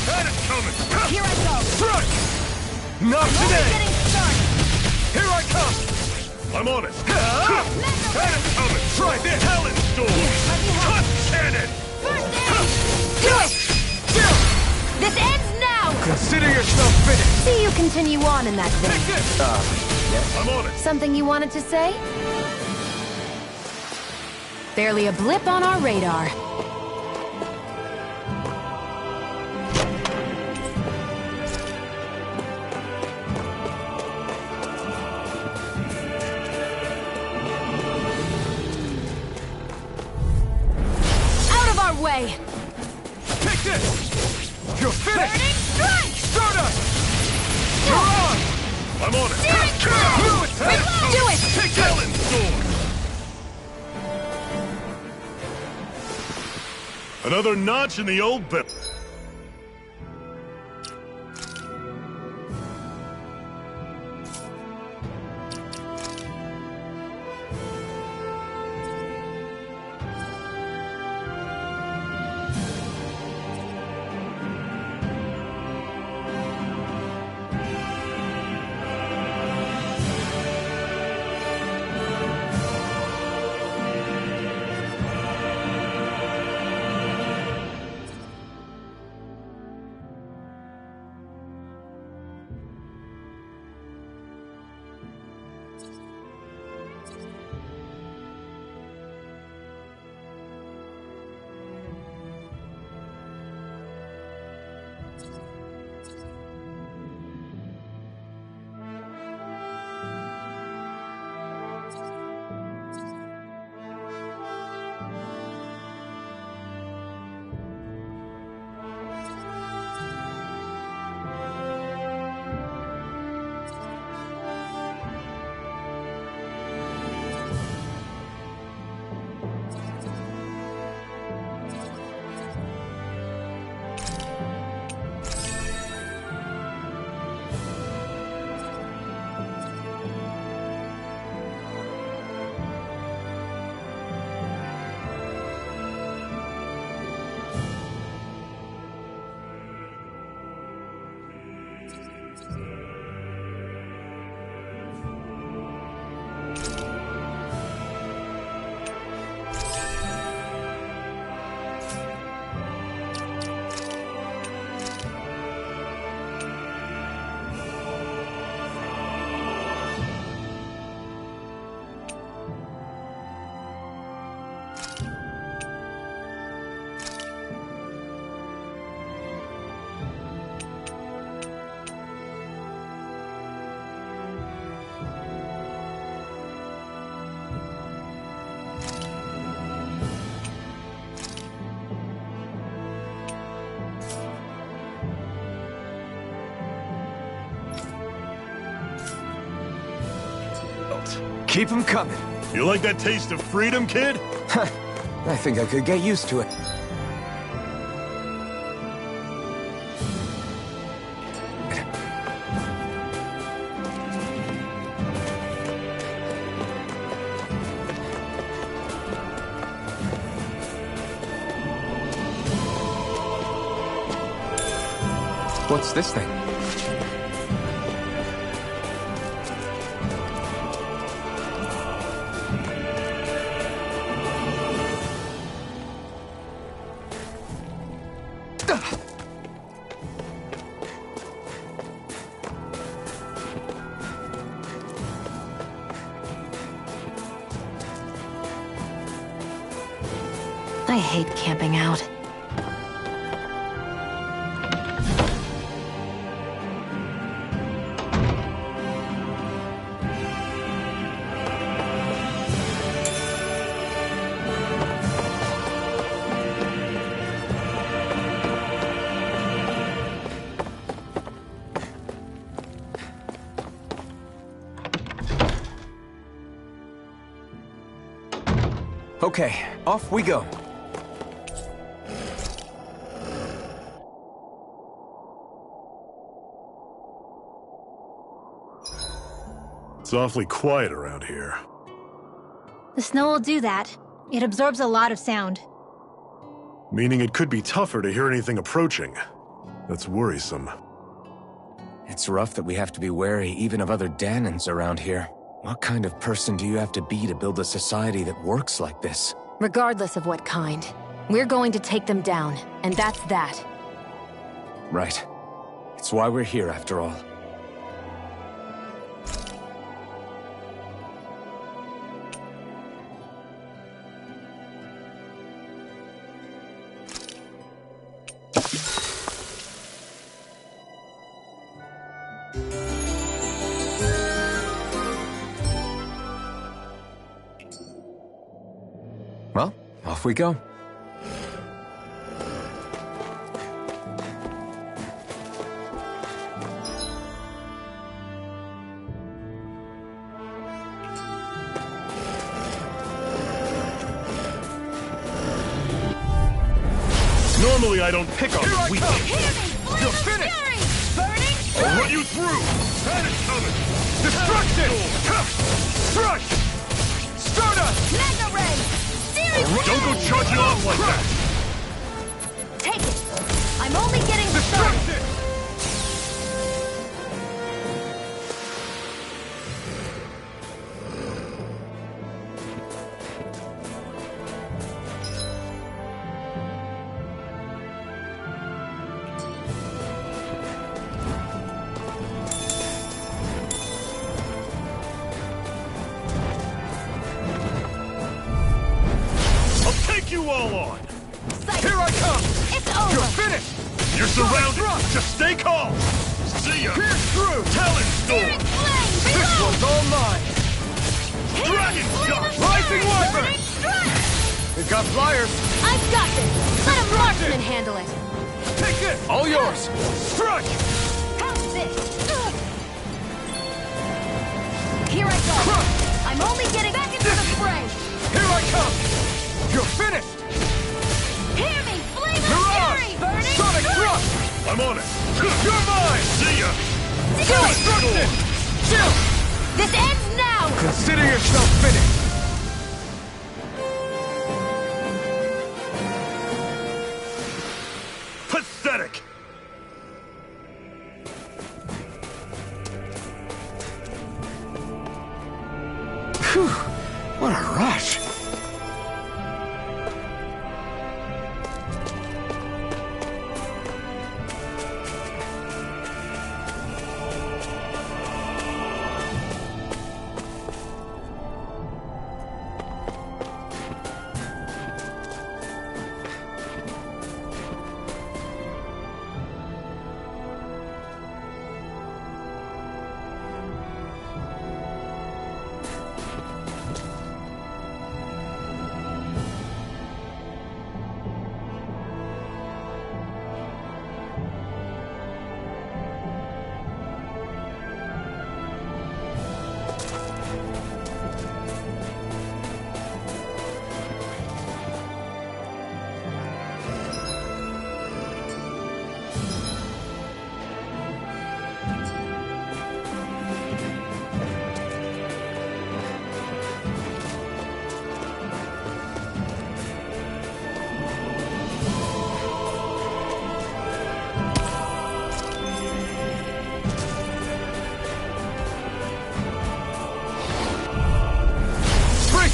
That is coming! Here I go! Strike! Not Only today! getting started! Here I come! I'm on it! That is coming! Try this! Talon Storm! let me help. Tusk Cannon! First aid! Do it! This ends now! Consider yourself finished! See you continue on in that Take vein. this! I'm on it! Something you wanted to say? Barely a blip on our radar. Out of our way! Take this! You're finished! Burning strike! Stardust! You're on! I'm on it! Searing flame! Blue attack! Do it! Take Talon Storm! Another notch in the old belt. Keep them coming. You like that taste of freedom, kid? I think I could get used to it. What's this thing? I hate camping out. Okay, off we go. It's awfully quiet around here. The snow will do that. It absorbs a lot of sound. Meaning it could be tougher to hear anything approaching. That's worrisome. It's rough that we have to be wary even of other Danans around here. What kind of person do you have to be to build a society that works like this? Regardless of what kind, we're going to take them down, and that's that. Right. It's why we're here, after all. Well, off we go. I don't pick on the weak. You're finished! Burning! I'll run you through! Panic coming! Destruction! Strike! Stardust! Mega Ray! Don't go charging off like that! Take it! I'm only getting started! Destruction! You all on! Here I come! It's over! You're finished! You're surrounded! Just stay calm! See ya! Pierce through! Talon Storm! This one's all mine! Dragon Shot! Rising Wyvern! We've got flyers! I've got this! Let a marksman handle it! Take this! All yours! Strike! How's this? Here I go! I'm only getting back into the fray! Here I come! You're finished! Hear me! Flame and Mirage! fury! Burning! Sonic thrust! I'm on it! You're mine! See ya! Destruction! Chill! This ends now! Consider yourself finished! Pathetic! Phew! What a rush!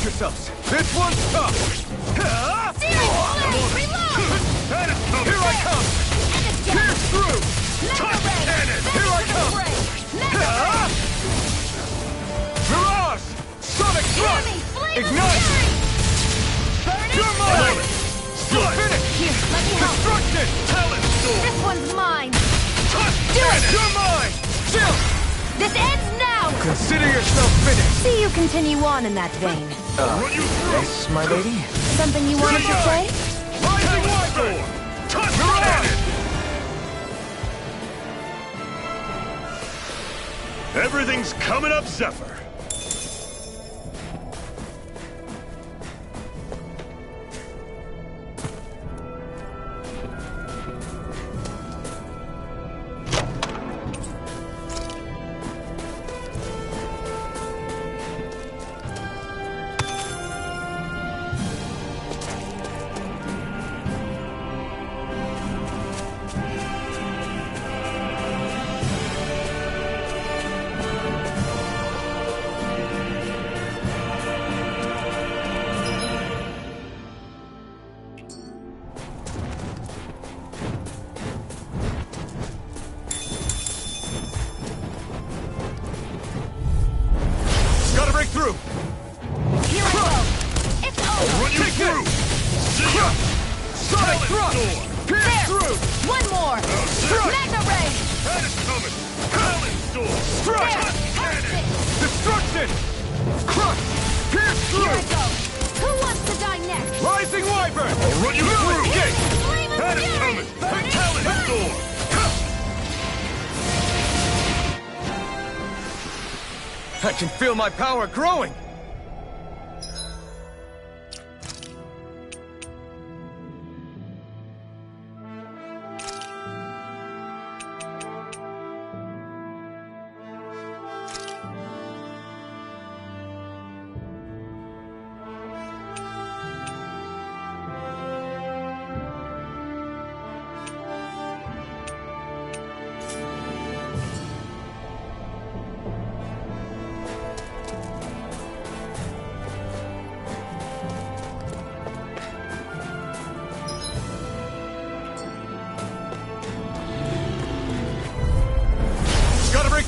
Yourselves. This one's tough! Reload! Here I come! Pierce through! Touch cannon! Here I come! Mirage! Sonic thrust! Ignite! You're mine! You're finished! Here, let me help. Destruction! Talon Storm! This one's mine! Touch Do it! cannon! You're mine! Chill! This ends now! Consider yourself finished! See you continue on in that vein. Run you through! Yes, my lady? Something you wanted to say? Rising Talon Wyvern! Storm! Touch Mirage! cannon! Everything's coming up, Zephyr! Through! Here I go! It's over! Run you Take through! this! See ya! Sonic Talon thrust! Storm! Pierce There! through! One more! Strike! Mega Ray! That is coming! Talon Storm! Strike! There! Touch How's cannon! this? Destruction! Crush! Pierce Here I through! go! Who wants to die next? Rising Wyvern! I'll run you through! Escape! Flame and That is fury! coming! Burning! Talon Storm! I can feel my power growing!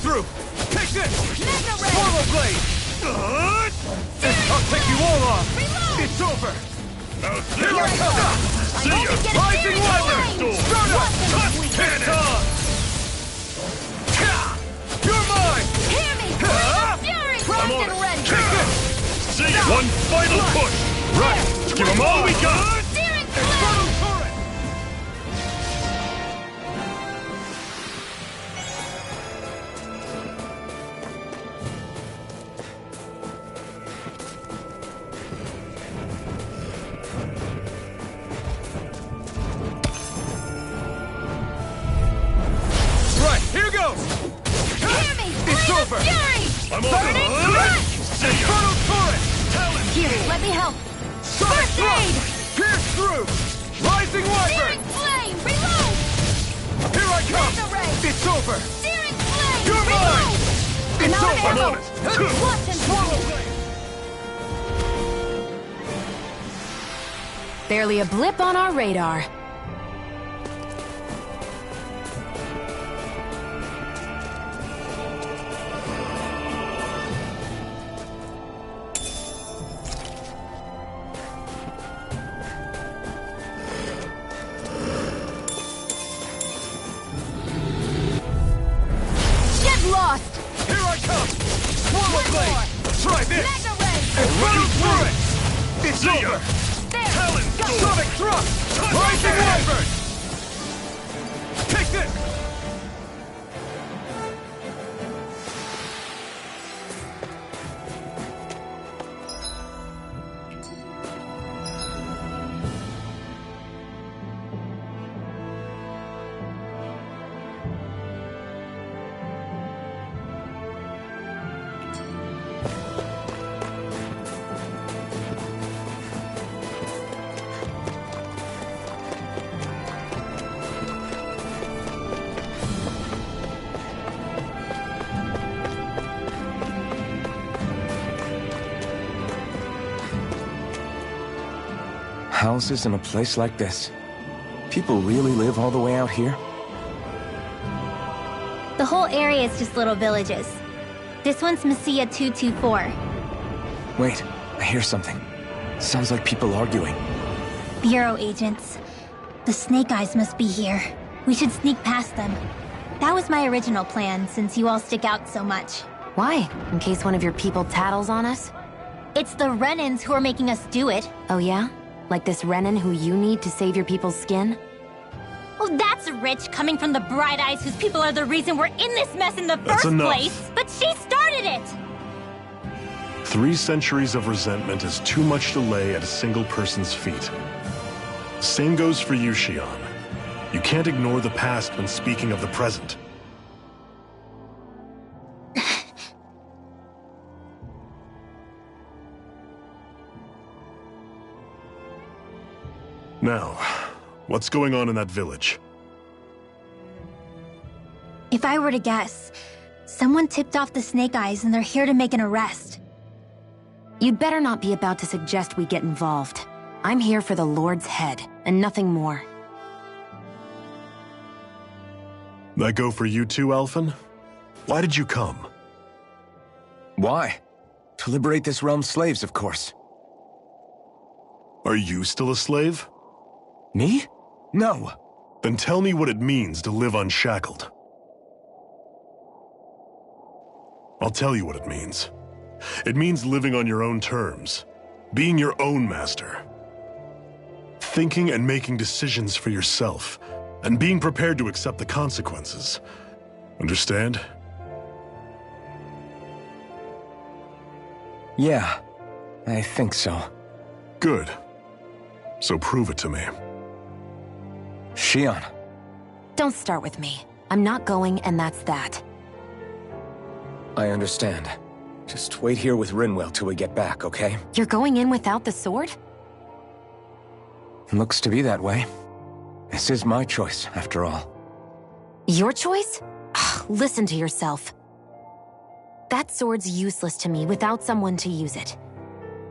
through! Take this! Mega Ray! Swallow Blade! I'll take you all off! Reload! It's over! Here I come! See ya! Rising Wyvern! Start up! Cannon! You're mine! Hear me! Blade of Fury! Primed and ready! Take it! See ya! One final push! Right! Give them all we got! Steering Infernal turret! Right, here goes! Hear me! It's Blade over! of Fury! I'm Burning over! Crunch! See ya! Infernal turret! Talon! Here, let me help! Sonic First thrust! aid! Pierce through! Rising Wyvern! Steering Flame! Reload! Here I come! Mega Ray! It's over! Steering Flame! You're Reload! mine! I'm It's out of over! I'm ammo! on it! Clutch and Swallow Blade! Barely a blip on our radar. Get lost! Here I come! Swallow One Blade! more. Try this! Mega Ray! Infernal turret! It's over! There! Talon! Go. Sonic thrust! Rising Wyvern! Take this! Houses in a place like this. People really live all the way out here? The whole area is just little villages. This one's Messiah 224. Wait, I hear something. Sounds like people arguing. Bureau agents. The Snake Eyes must be here. We should sneak past them. That was my original plan, since you all stick out so much. Why? In case one of your people tattles on us? It's the Renans who are making us do it. Oh yeah? Like this Renan who you need to save your people's skin? Oh, that's rich, coming from the Bright Eyes whose people are the reason we're in this mess in the That's first enough. place. But she started it! 3 centuries of resentment is too much to lay at a single person's feet. Same goes for you, Shion. You can't ignore the past when speaking of the present. Now, what's going on in that village? If I were to guess, someone tipped off the Snake Eyes and they're here to make an arrest. You'd better not be about to suggest we get involved. I'm here for the Lord's head, and nothing more. That go for you too, Alphen? Why did you come? Why? To liberate this realm's slaves, of course. Are you still a slave? Me? No. Then tell me what it means to live unshackled. I'll tell you what it means. It means living on your own terms, being your own master, thinking and making decisions for yourself, and being prepared to accept the consequences. Understand? Yeah, I think so. Good. So prove it to me. Shion. Don't start with me. I'm not going, and that's that. I understand. Just wait here with Rinwell till we get back, okay? You're going in without the sword? Looks to be that way. This is my choice, after all. Your choice? Ugh, listen to yourself. That sword's useless to me without someone to use it.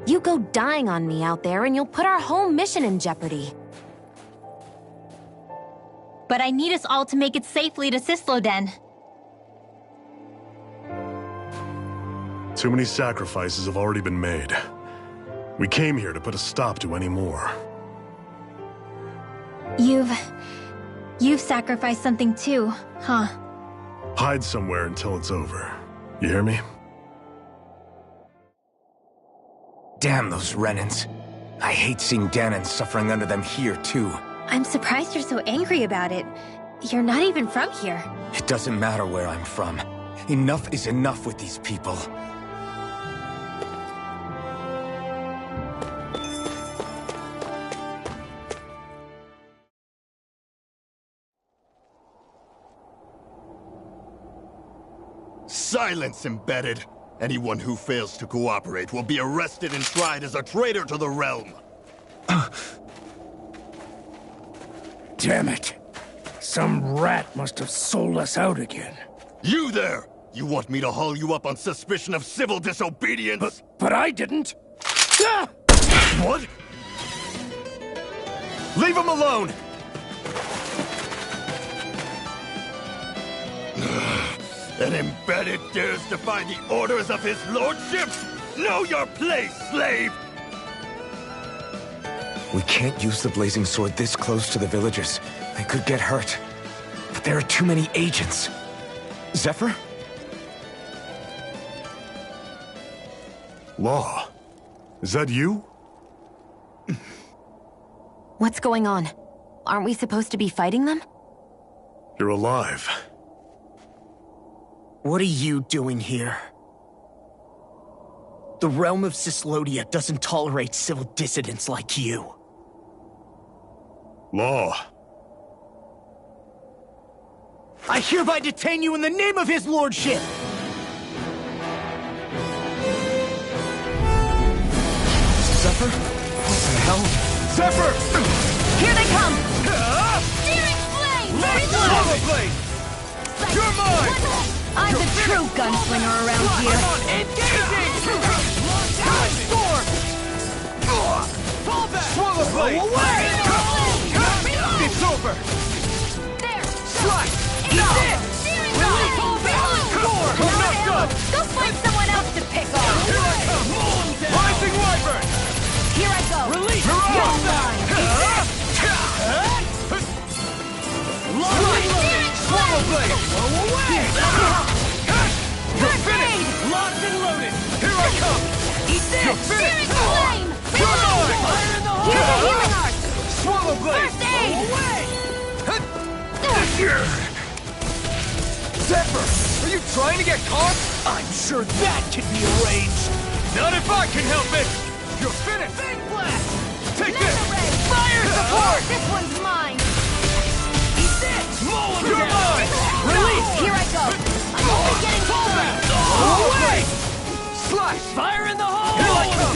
You go dying on me out there and you'll put our whole mission in jeopardy. But I need us all to make it safely to Sisloden. Too many sacrifices have already been made. We came here to put a stop to any more. You've sacrificed something too, huh? Hide somewhere until it's over. You hear me? Damn those Renans. I hate seeing Danon suffering under them here, too. I'm surprised you're so angry about it. You're not even from here. It doesn't matter where I'm from. Enough is enough with these people. Silence, embedded! Anyone who fails to cooperate will be arrested and tried as a traitor to the realm! Damn it! Some rat must have sold us out again. You there! You want me to haul you up on suspicion of civil disobedience? But I didn't! Ah! What? Leave him alone! An embedded dares defy the orders of his lordship? Know your place, slave! We can't use the blazing sword this close to the villagers. They could get hurt. But there are too many agents. Zephyr? Law. Is that you? What's going on? Aren't we supposed to be fighting them? You're alive. What are you doing here? The realm of Cyslodia doesn't tolerate civil dissidents like you. Law. I hereby detain you in the name of his lordship! Zephyr? What the hell? Zephyr! Here they come! Searing flame! Lava blade! You're mine! I'm the true gunslinger around here. Engaging! Storm! Fall back! Swallow blade! Away! It's over! There! Slice! It's it! Searing flame! Storm! I'm not done! Go find someone else to pick on. Here I come! Rising Wyvern! Here I go. Release! You're You're mine. Swallow blade! Away! You're finished! Locked and loaded! Here I come! Eat this! You're Searing finished! flame! You're mine! Fire in the Here's a hole! healing art. Swallow blade! First aid. Away! Zephyr! Are you trying to get caught? I'm sure that can be arranged! Not if I can help it! You're finished! Big blast! Take this! Fire support. This one's mine. Eat this! You're mine! Release. Here I go. I'm only getting closer. Away! Slice! Fire in the hole! Here I come!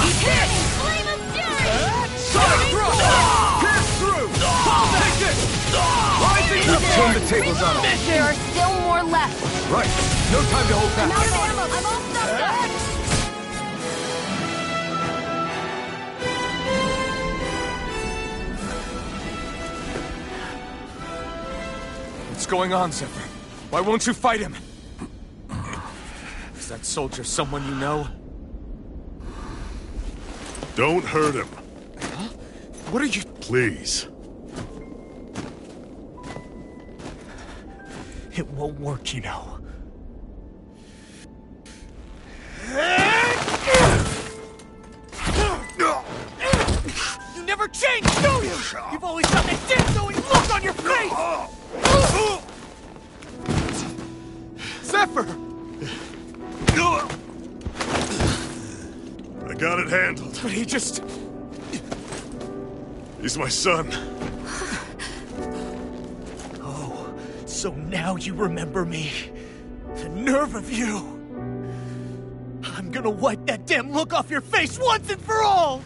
Eat this! Flame of fury! Sonic thrust! Pierce through! Take this! Rising Turn the tables on them. There are still more left. Right. No time to hold I'm back. out of ammo. I'm all stuffed up. What's going on, Zephyr? Why won't you fight him? Is that soldier someone you know? Don't hurt him. What are you... Please. It won't work, you know. You never change, do you? You've always got that death-knowing look on your face! Zephyr! I got it handled. But he just... He's my son. Oh, so now you remember me. The nerve of you! I'm gonna wipe that damn look off your face once and for all!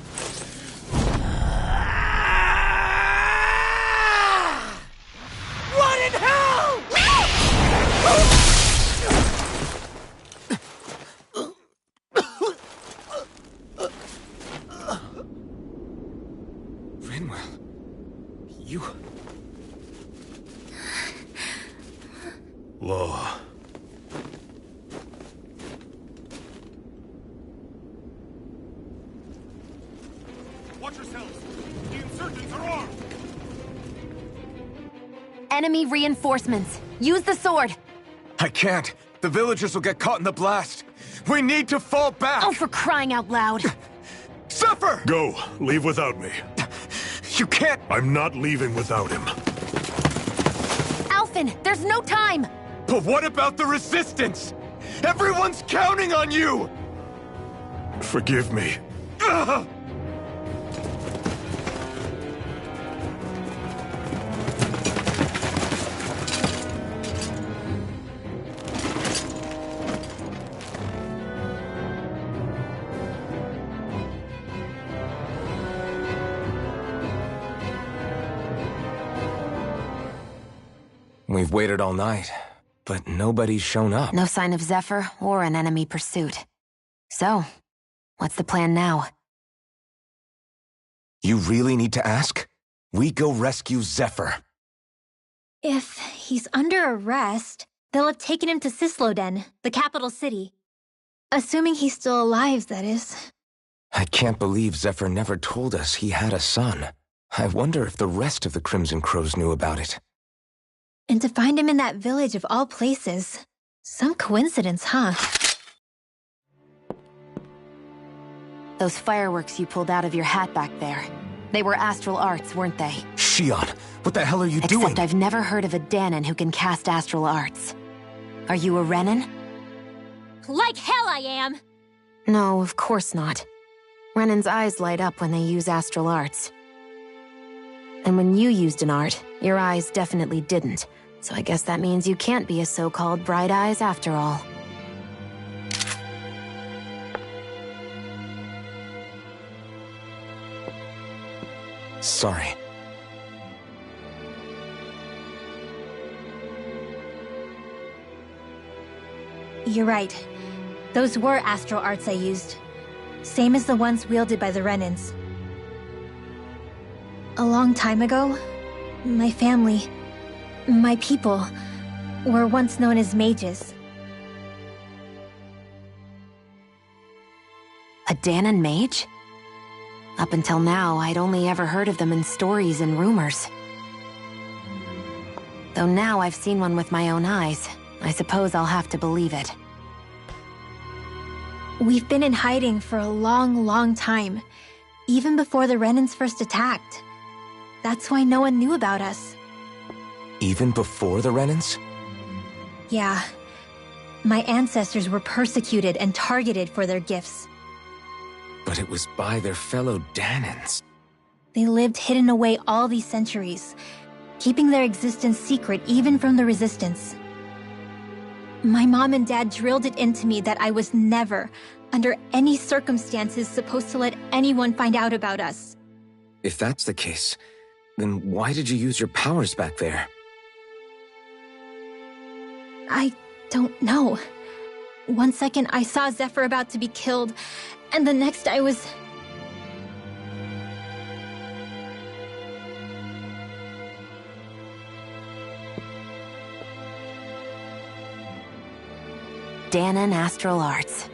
What in hell?! Rinwell... You... Law. enemy reinforcements. Use the sword. I can't. The villagers will get caught in the blast. We need to fall back! Oh, for crying out loud. Zephyr! Go. Leave without me. You can't... I'm not leaving without him. Alphen, there's no time! But what about the resistance? Everyone's counting on you! Forgive me. Ugh! We've waited all night, but nobody's shown up. No sign of Zephyr or an enemy pursuit. So, what's the plan now? You really need to ask? We go rescue Zephyr. If he's under arrest, they'll have taken him to Cisloden, the capital city. Assuming he's still alive, that is. I can't believe Zephyr never told us he had a son. I wonder if the rest of the Crimson Crows knew about it. And to find him in that village of all places. Some coincidence, huh? Those fireworks you pulled out of your hat back there. They were astral arts, weren't they? Shion, what the hell are you doing? Except I've never heard of a Danon who can cast astral arts. Are you a Renan? Like hell I am! No, of course not. Renan's eyes light up when they use astral arts. And when you used an art, your eyes definitely didn't. So I guess that means you can't be a so-called bright eyes after all. Sorry. You're right. Those were astral arts I used. Same as the ones wielded by the Renans. A long time ago, my family, my people, were once known as mages. A Danon mage? Up until now, I'd only ever heard of them in stories and rumors. Though now I've seen one with my own eyes, I suppose I'll have to believe it. We've been in hiding for a long, long time, even before the Renans first attacked. That's why no one knew about us. Even before the Renans? Yeah. My ancestors were persecuted and targeted for their gifts. But it was by their fellow Danons. They lived hidden away all these centuries, keeping their existence secret even from the Resistance. My mom and dad drilled it into me that I was never, under any circumstances, supposed to let anyone find out about us. If that's the case, then why did you use your powers back there? I don't know. One second I saw Zephyr about to be killed, and the next I was... Danon astral arts.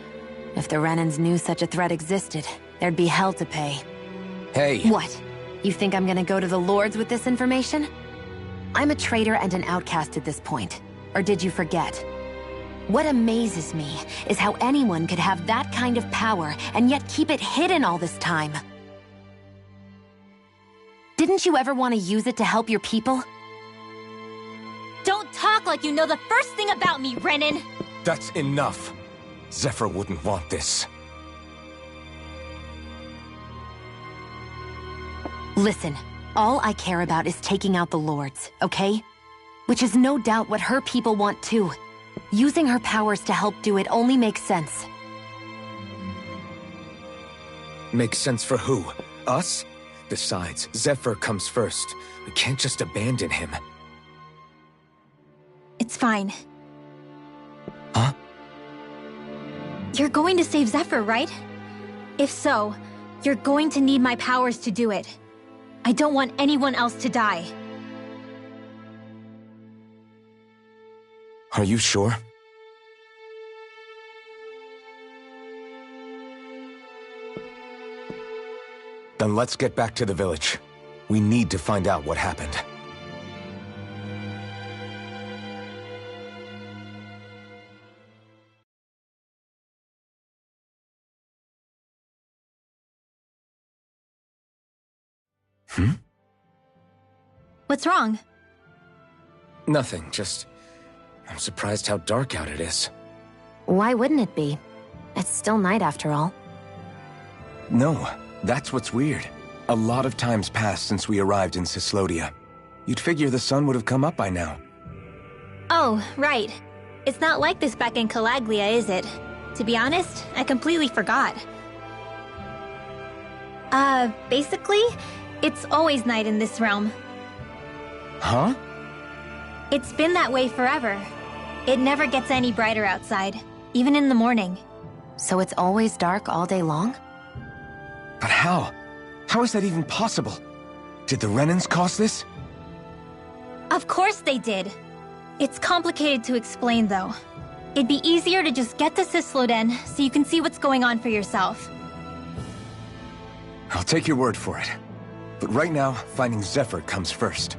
If the Renans knew such a threat existed, there'd be hell to pay. Hey! What? You think I'm gonna go to the Lords with this information? I'm a traitor and an outcast at this point. Or did you forget? What amazes me is how anyone could have that kind of power and yet keep it hidden all this time. Didn't you ever want to use it to help your people? Don't talk like you know the first thing about me, Renan! That's enough. Zephyr wouldn't want this. Listen, all I care about is taking out the Lords, okay? Which is no doubt what her people want too. Using her powers to help do it only makes sense. Makes sense for who? Us? Besides, Zephyr comes first. We can't just abandon him. It's fine. Huh? You're going to save Zephyr, right? If so, you're going to need my powers to do it. I don't want anyone else to die. Are you sure? Then let's get back to the village. We need to find out what happened. What's wrong? Nothing, just... I'm surprised how dark out it is. Why wouldn't it be? It's still night after all. No, that's what's weird. A lot of time's passed since we arrived in Cyslodia. You'd figure the sun would have come up by now. Oh, right. It's not like this back in Calaglia, is it? To be honest, I completely forgot. Basically, it's always night in this realm. Huh? It's been that way forever. It never gets any brighter outside, even in the morning. So it's always dark all day long? But how? How is that even possible? Did the Renans cause this? Of course they did. It's complicated to explain, though. It'd be easier to just get to Cysloden so you can see what's going on for yourself. I'll take your word for it. But right now, finding Zephyr comes first.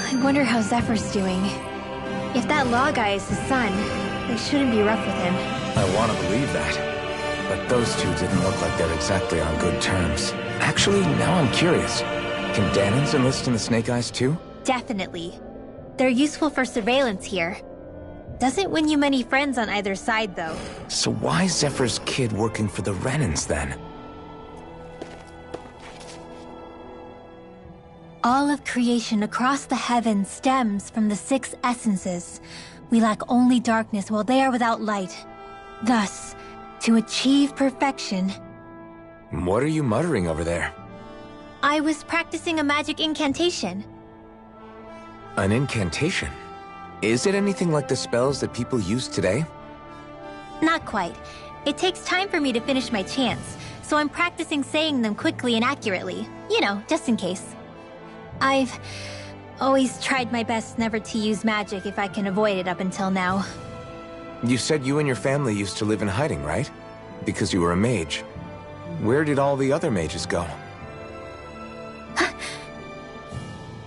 I wonder how Zephyr's doing. If that law guy is his son, they shouldn't be rough with him. I want to believe that. But those two didn't look like they're exactly on good terms. Actually, now I'm curious. Can Danans enlist in the Snake Eyes too? Definitely. They're useful for surveillance here. Doesn't win you many friends on either side, though. So why is Zephyr's kid working for the Renans then? All of creation across the heavens stems from the 6 essences. We lack only darkness while they are without light. Thus, to achieve perfection... What are you muttering over there? I was practicing a magic incantation. An incantation? Is it anything like the spells that people use today? Not quite. It takes time for me to finish my chants, so I'm practicing saying them quickly and accurately. You know, just in case. I've always tried my best never to use magic if I can avoid it up until now. You said you and your family used to live in hiding, right? Because you were a mage. Where did all the other mages go?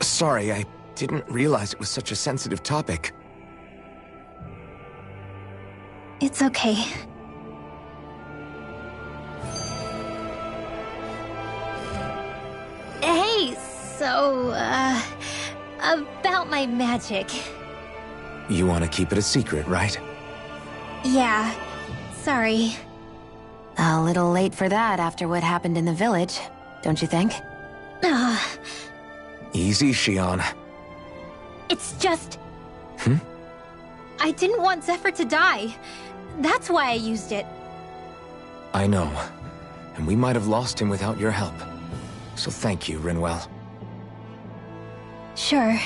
Sorry, I didn't realize it was such a sensitive topic. It's okay. Hey, so, about my magic. You want to keep it a secret, right? Yeah, sorry. A little late for that after what happened in the village, don't you think? Easy, Shion. It's just... I didn't want Zephyr to die. That's why I used it. I know. And we might have lost him without your help. So thank you, Rinwell. Sure.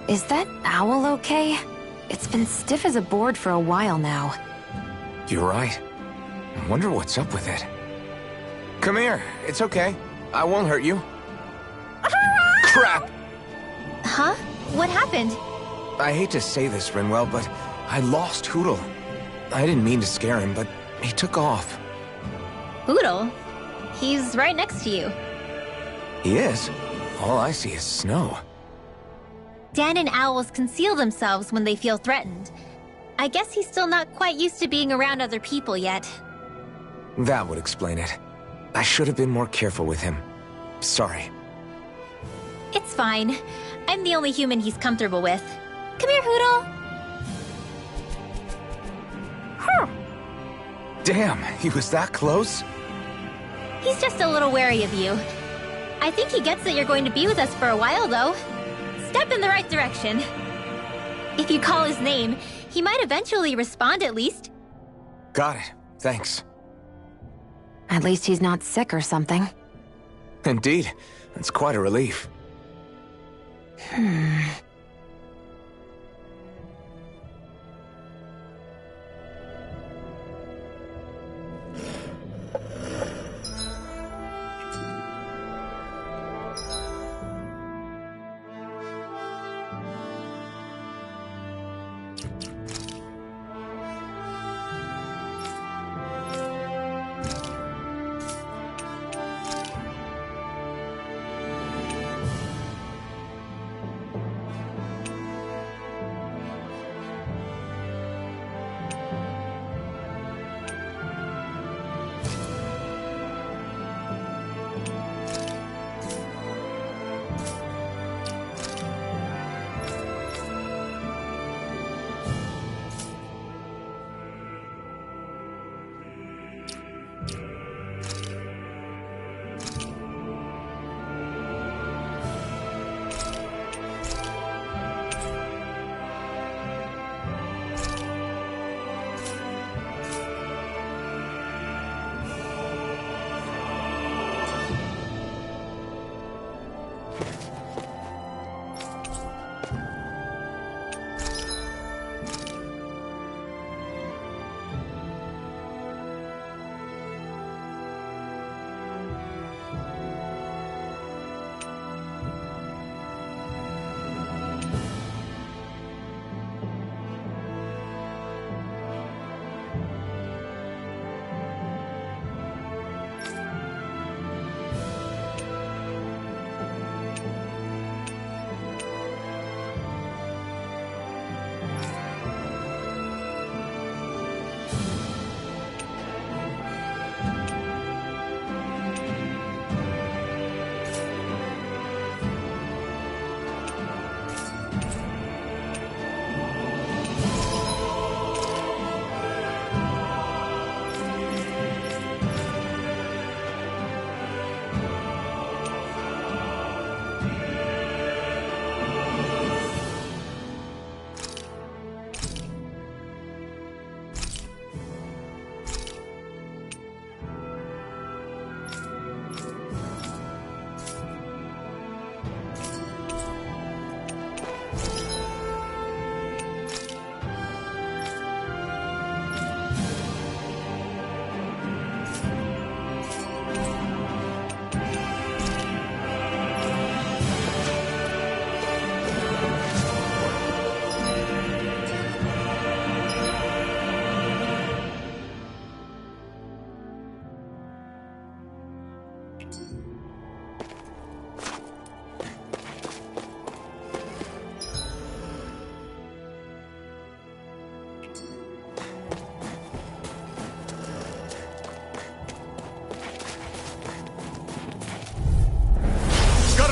Is that owl okay? It's been stiff as a board for a while now. You're right. I wonder what's up with it. Come here. It's okay. I won't hurt you. Crap! Huh? What happened? I hate to say this, Rinwell, but I lost Hootle. I didn't mean to scare him, but he took off. Hootle? He's right next to you. He is? All I see is snow. Dan and owls conceal themselves when they feel threatened. I guess he's still not quite used to being around other people yet. That would explain it. I should have been more careful with him. Sorry. It's fine. I'm the only human he's comfortable with. Come here, Hoodle! Damn, he was that close? He's just a little wary of you. I think he gets that you're going to be with us for a while, though. Step in the right direction. If you call his name, he might eventually respond at least. Got it. Thanks. At least he's not sick or something. Indeed. That's quite a relief.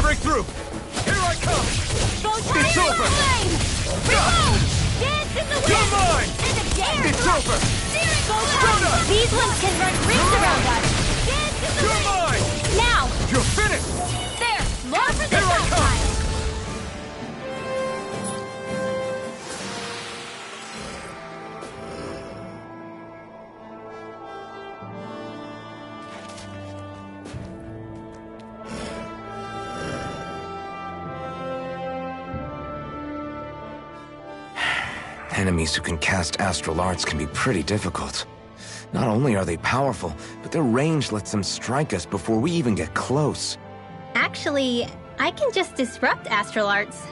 Break through! Here I come! It's over! Dance in the wind! You're mine! And again! It's over! Steering These ones can run rings around us. Dance in the You're wind! mine! Now! You're finished! There! More for the Here I top come! pile! Enemies who can cast astral arts can be pretty difficult. Not only are they powerful, but their range lets them strike us before we even get close. Actually, I can just disrupt astral arts.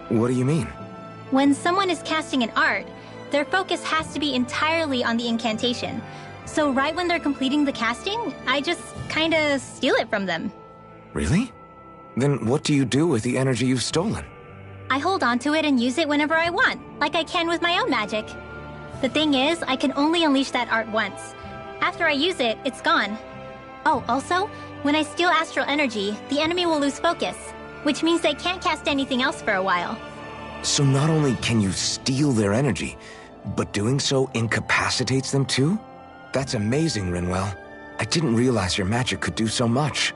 What do you mean? When someone is casting an art, their focus has to be entirely on the incantation. So right when they're completing the casting, I just kinda steal it from them. Really? Then what do you do with the energy you've stolen? I hold on to it and use it whenever I want, like I can with my own magic. The thing is, I can only unleash that art once. After I use it, it's gone. Oh, also, when I steal astral energy, the enemy will lose focus, which means they can't cast anything else for a while. So not only can you steal their energy, but doing so incapacitates them too? That's amazing, Rinwell. I didn't realize your magic could do so much.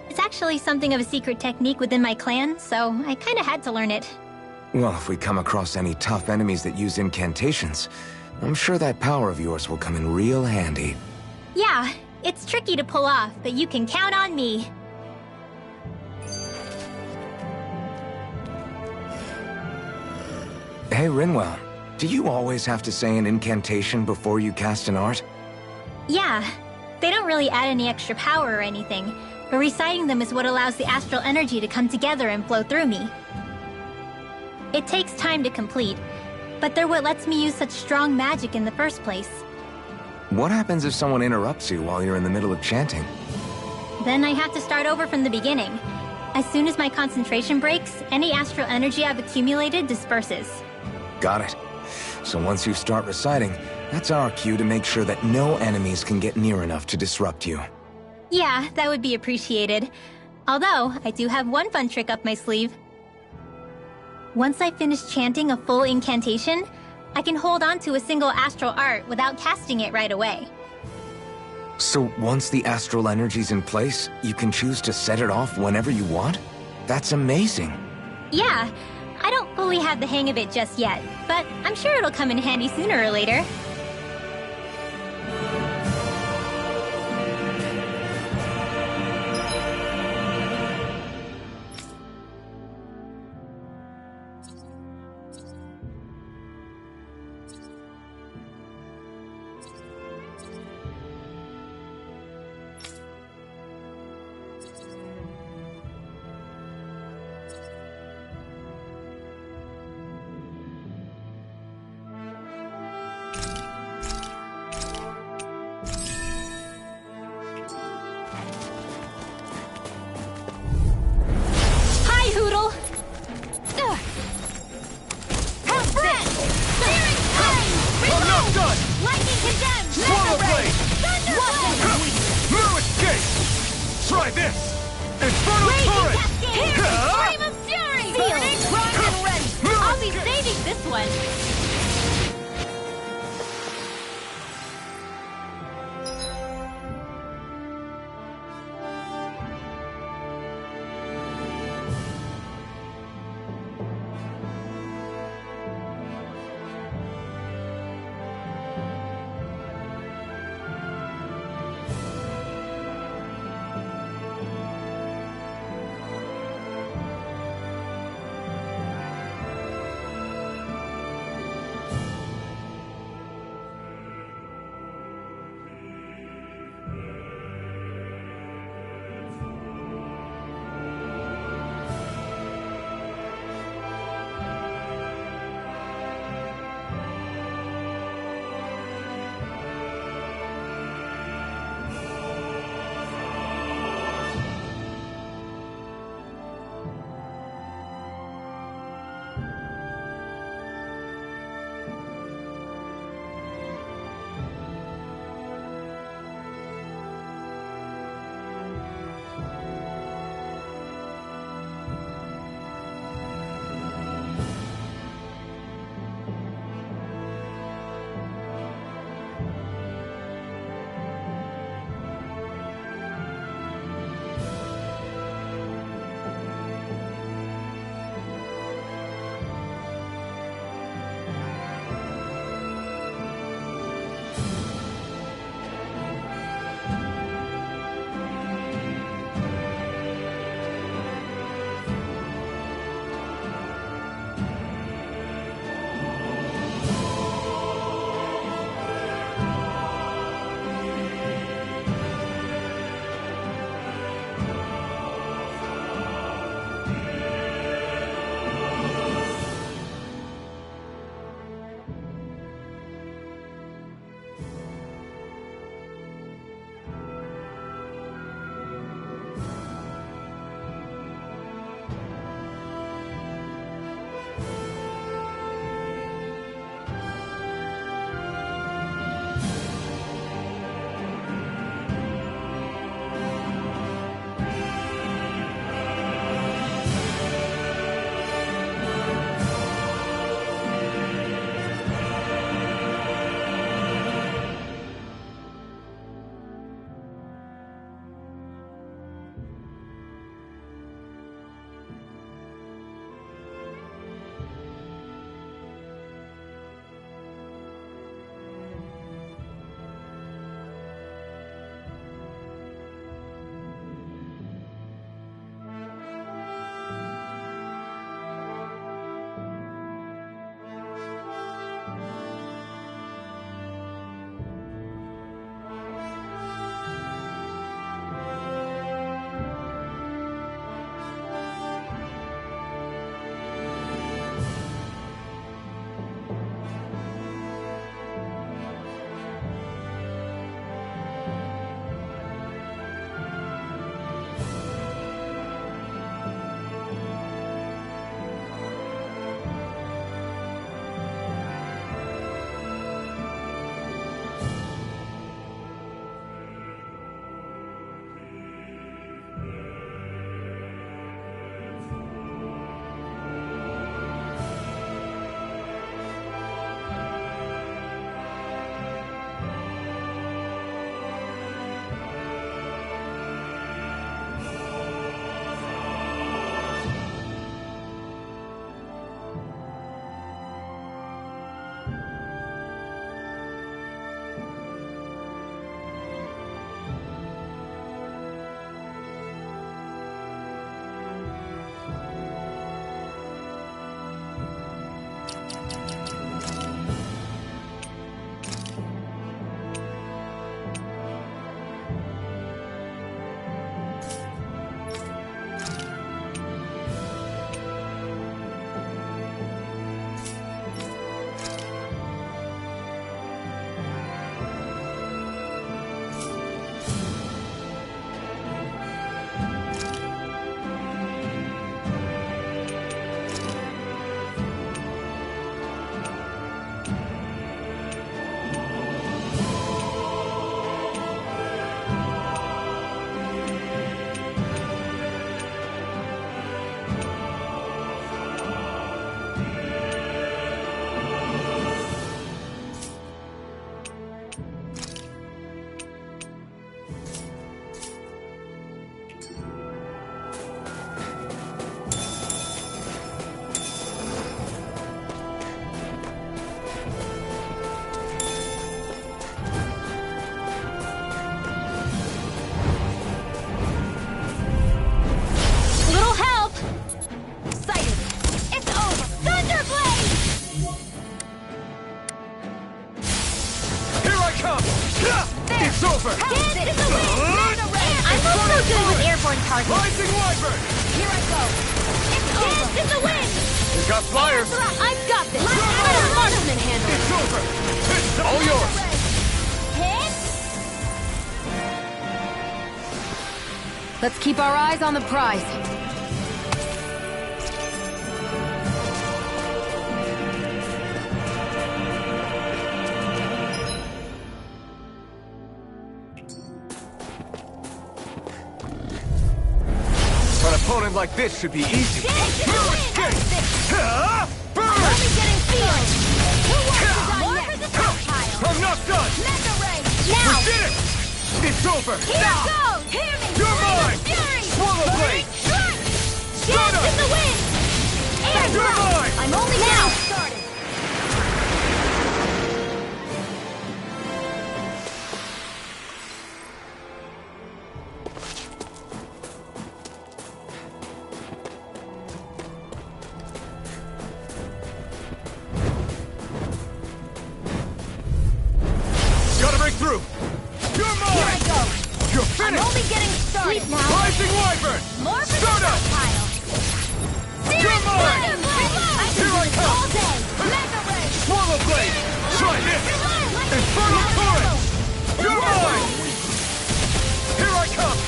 It's actually something of a secret technique within my clan, so I kinda had to learn it. Well, if we come across any tough enemies that use incantations, I'm sure that power of yours will come in real handy. Yeah, it's tricky to pull off, but you can count on me. Hey, Rinwell, do you always have to say an incantation before you cast an art? Yeah, they don't really add any extra power or anything, but reciting them is what allows the astral energy to come together and flow through me. It takes time to complete, but they're what lets me use such strong magic in the first place. What happens if someone interrupts you while you're in the middle of chanting? Then I have to start over from the beginning. As soon as my concentration breaks, any astral energy I've accumulated disperses. Got it. So once you start reciting, that's our cue to make sure that no enemies can get near enough to disrupt you. Yeah, that would be appreciated. Although, I do have one fun trick up my sleeve. Once I finish chanting a full incantation, I can hold on to a single astral art without casting it right away. So once the astral energy's in place, you can choose to set it off whenever you want? That's amazing. Yeah, I don't fully have the hang of it just yet, but I'm sure it'll come in handy sooner or later. Try this! Infernal Turret! Stream of fury! Burning, primed, and ready! I'll be saving this one! over! Dance in the wind! I'm also good with airborne targets. Rising Wyvern! Here I go! It's over! Dance in the wind! You got flyers! I've got this! Let a marksman handle it! It's over! It's all yours! Hit! Let's keep our eyes on the prize. An opponent like this should be easy. Dance in the wind! Burn! Only getting feels! Who wants to die More next? for the stockpile. I'm not done! Mega ray! Now! We did it! It's over! Here it goes! Hear me! You're Flame of mine! Fury! Swallow blade! Strike! Dance in the wind! And You're rock! mine! I'm only Now! getting started! Gotta break through! You're Here I mine! go! You're I'm finished! only getting started! Sleep now. Rising Wyvern! More for the Start up! stockpile! You're mine! I can Here do I this come! all day! Mega ray! Swallow blade! Try this! Infernal torrent! You're mine! Here I come!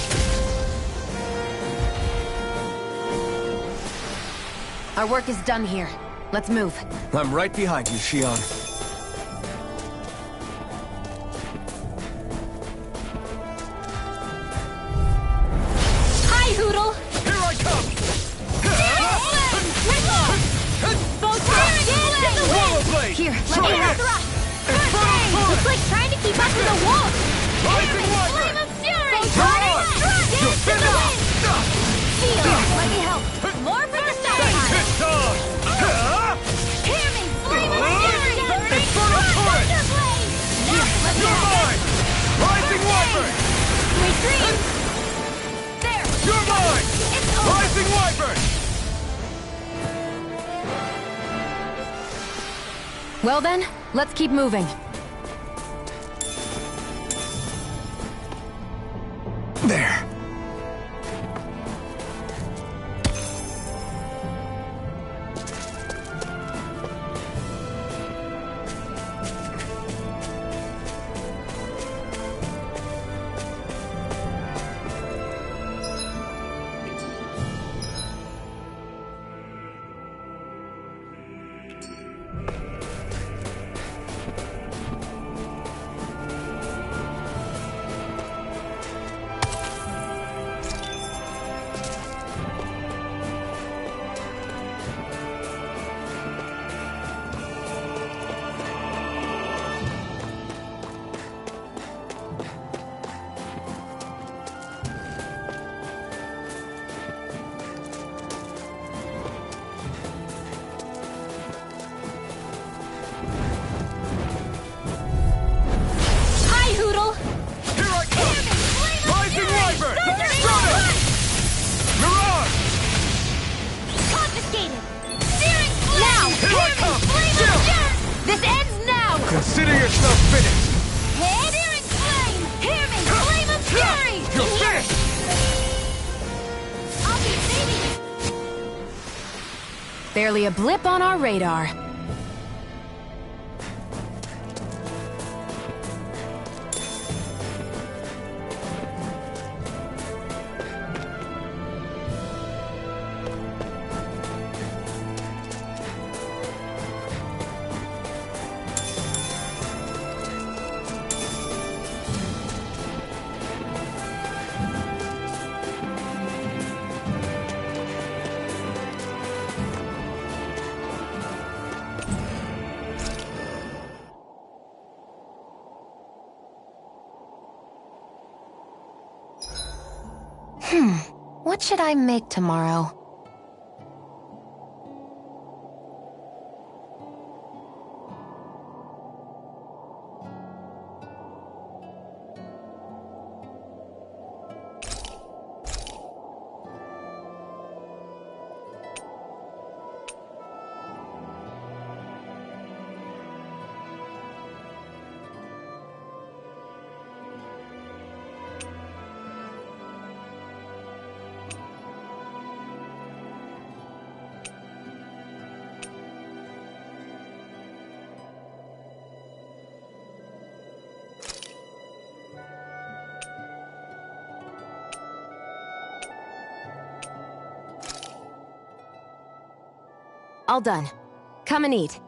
Our work is done here. Let's move. I'm right behind you, Shion. Hi, Hoodle! Here I come! Swallow blade! Here, let Try me help. this! Infernal It's torrent! like trying to keep up with a wolf! Rising Wyvern! Flame of Fury! You're on! You're finished! Feel! Let me help! More for the stockpile! It's on! Hear me! Flame of Fury! Infernal torrent! Thunderblade! Now let me You're help! mine! Rising Wyvern! Sweet dreams! There! You're mine! It's over! Rising Wyvern! Well then, let's keep moving. There. Hi, Hoodle! Here I come! Rising Wyvern! Stun it! Mirage! Confiscated! Searing flame! Now! Here I come! Flame of Chill! Fury! This ends now! Consider yourself finished! Hit! Searing flame! Hear me! Flame of Fury! You're finished! I'll be saving you! Barely a blip on our radar. What should I make tomorrow? All done. Come and eat.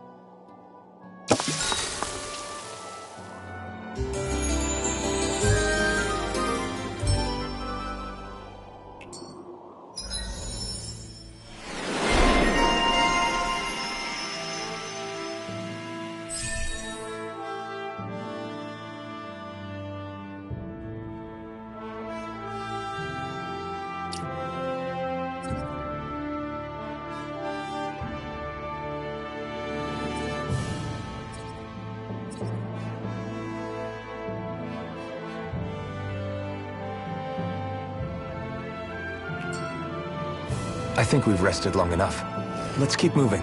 I think we've rested long enough. Let's keep moving.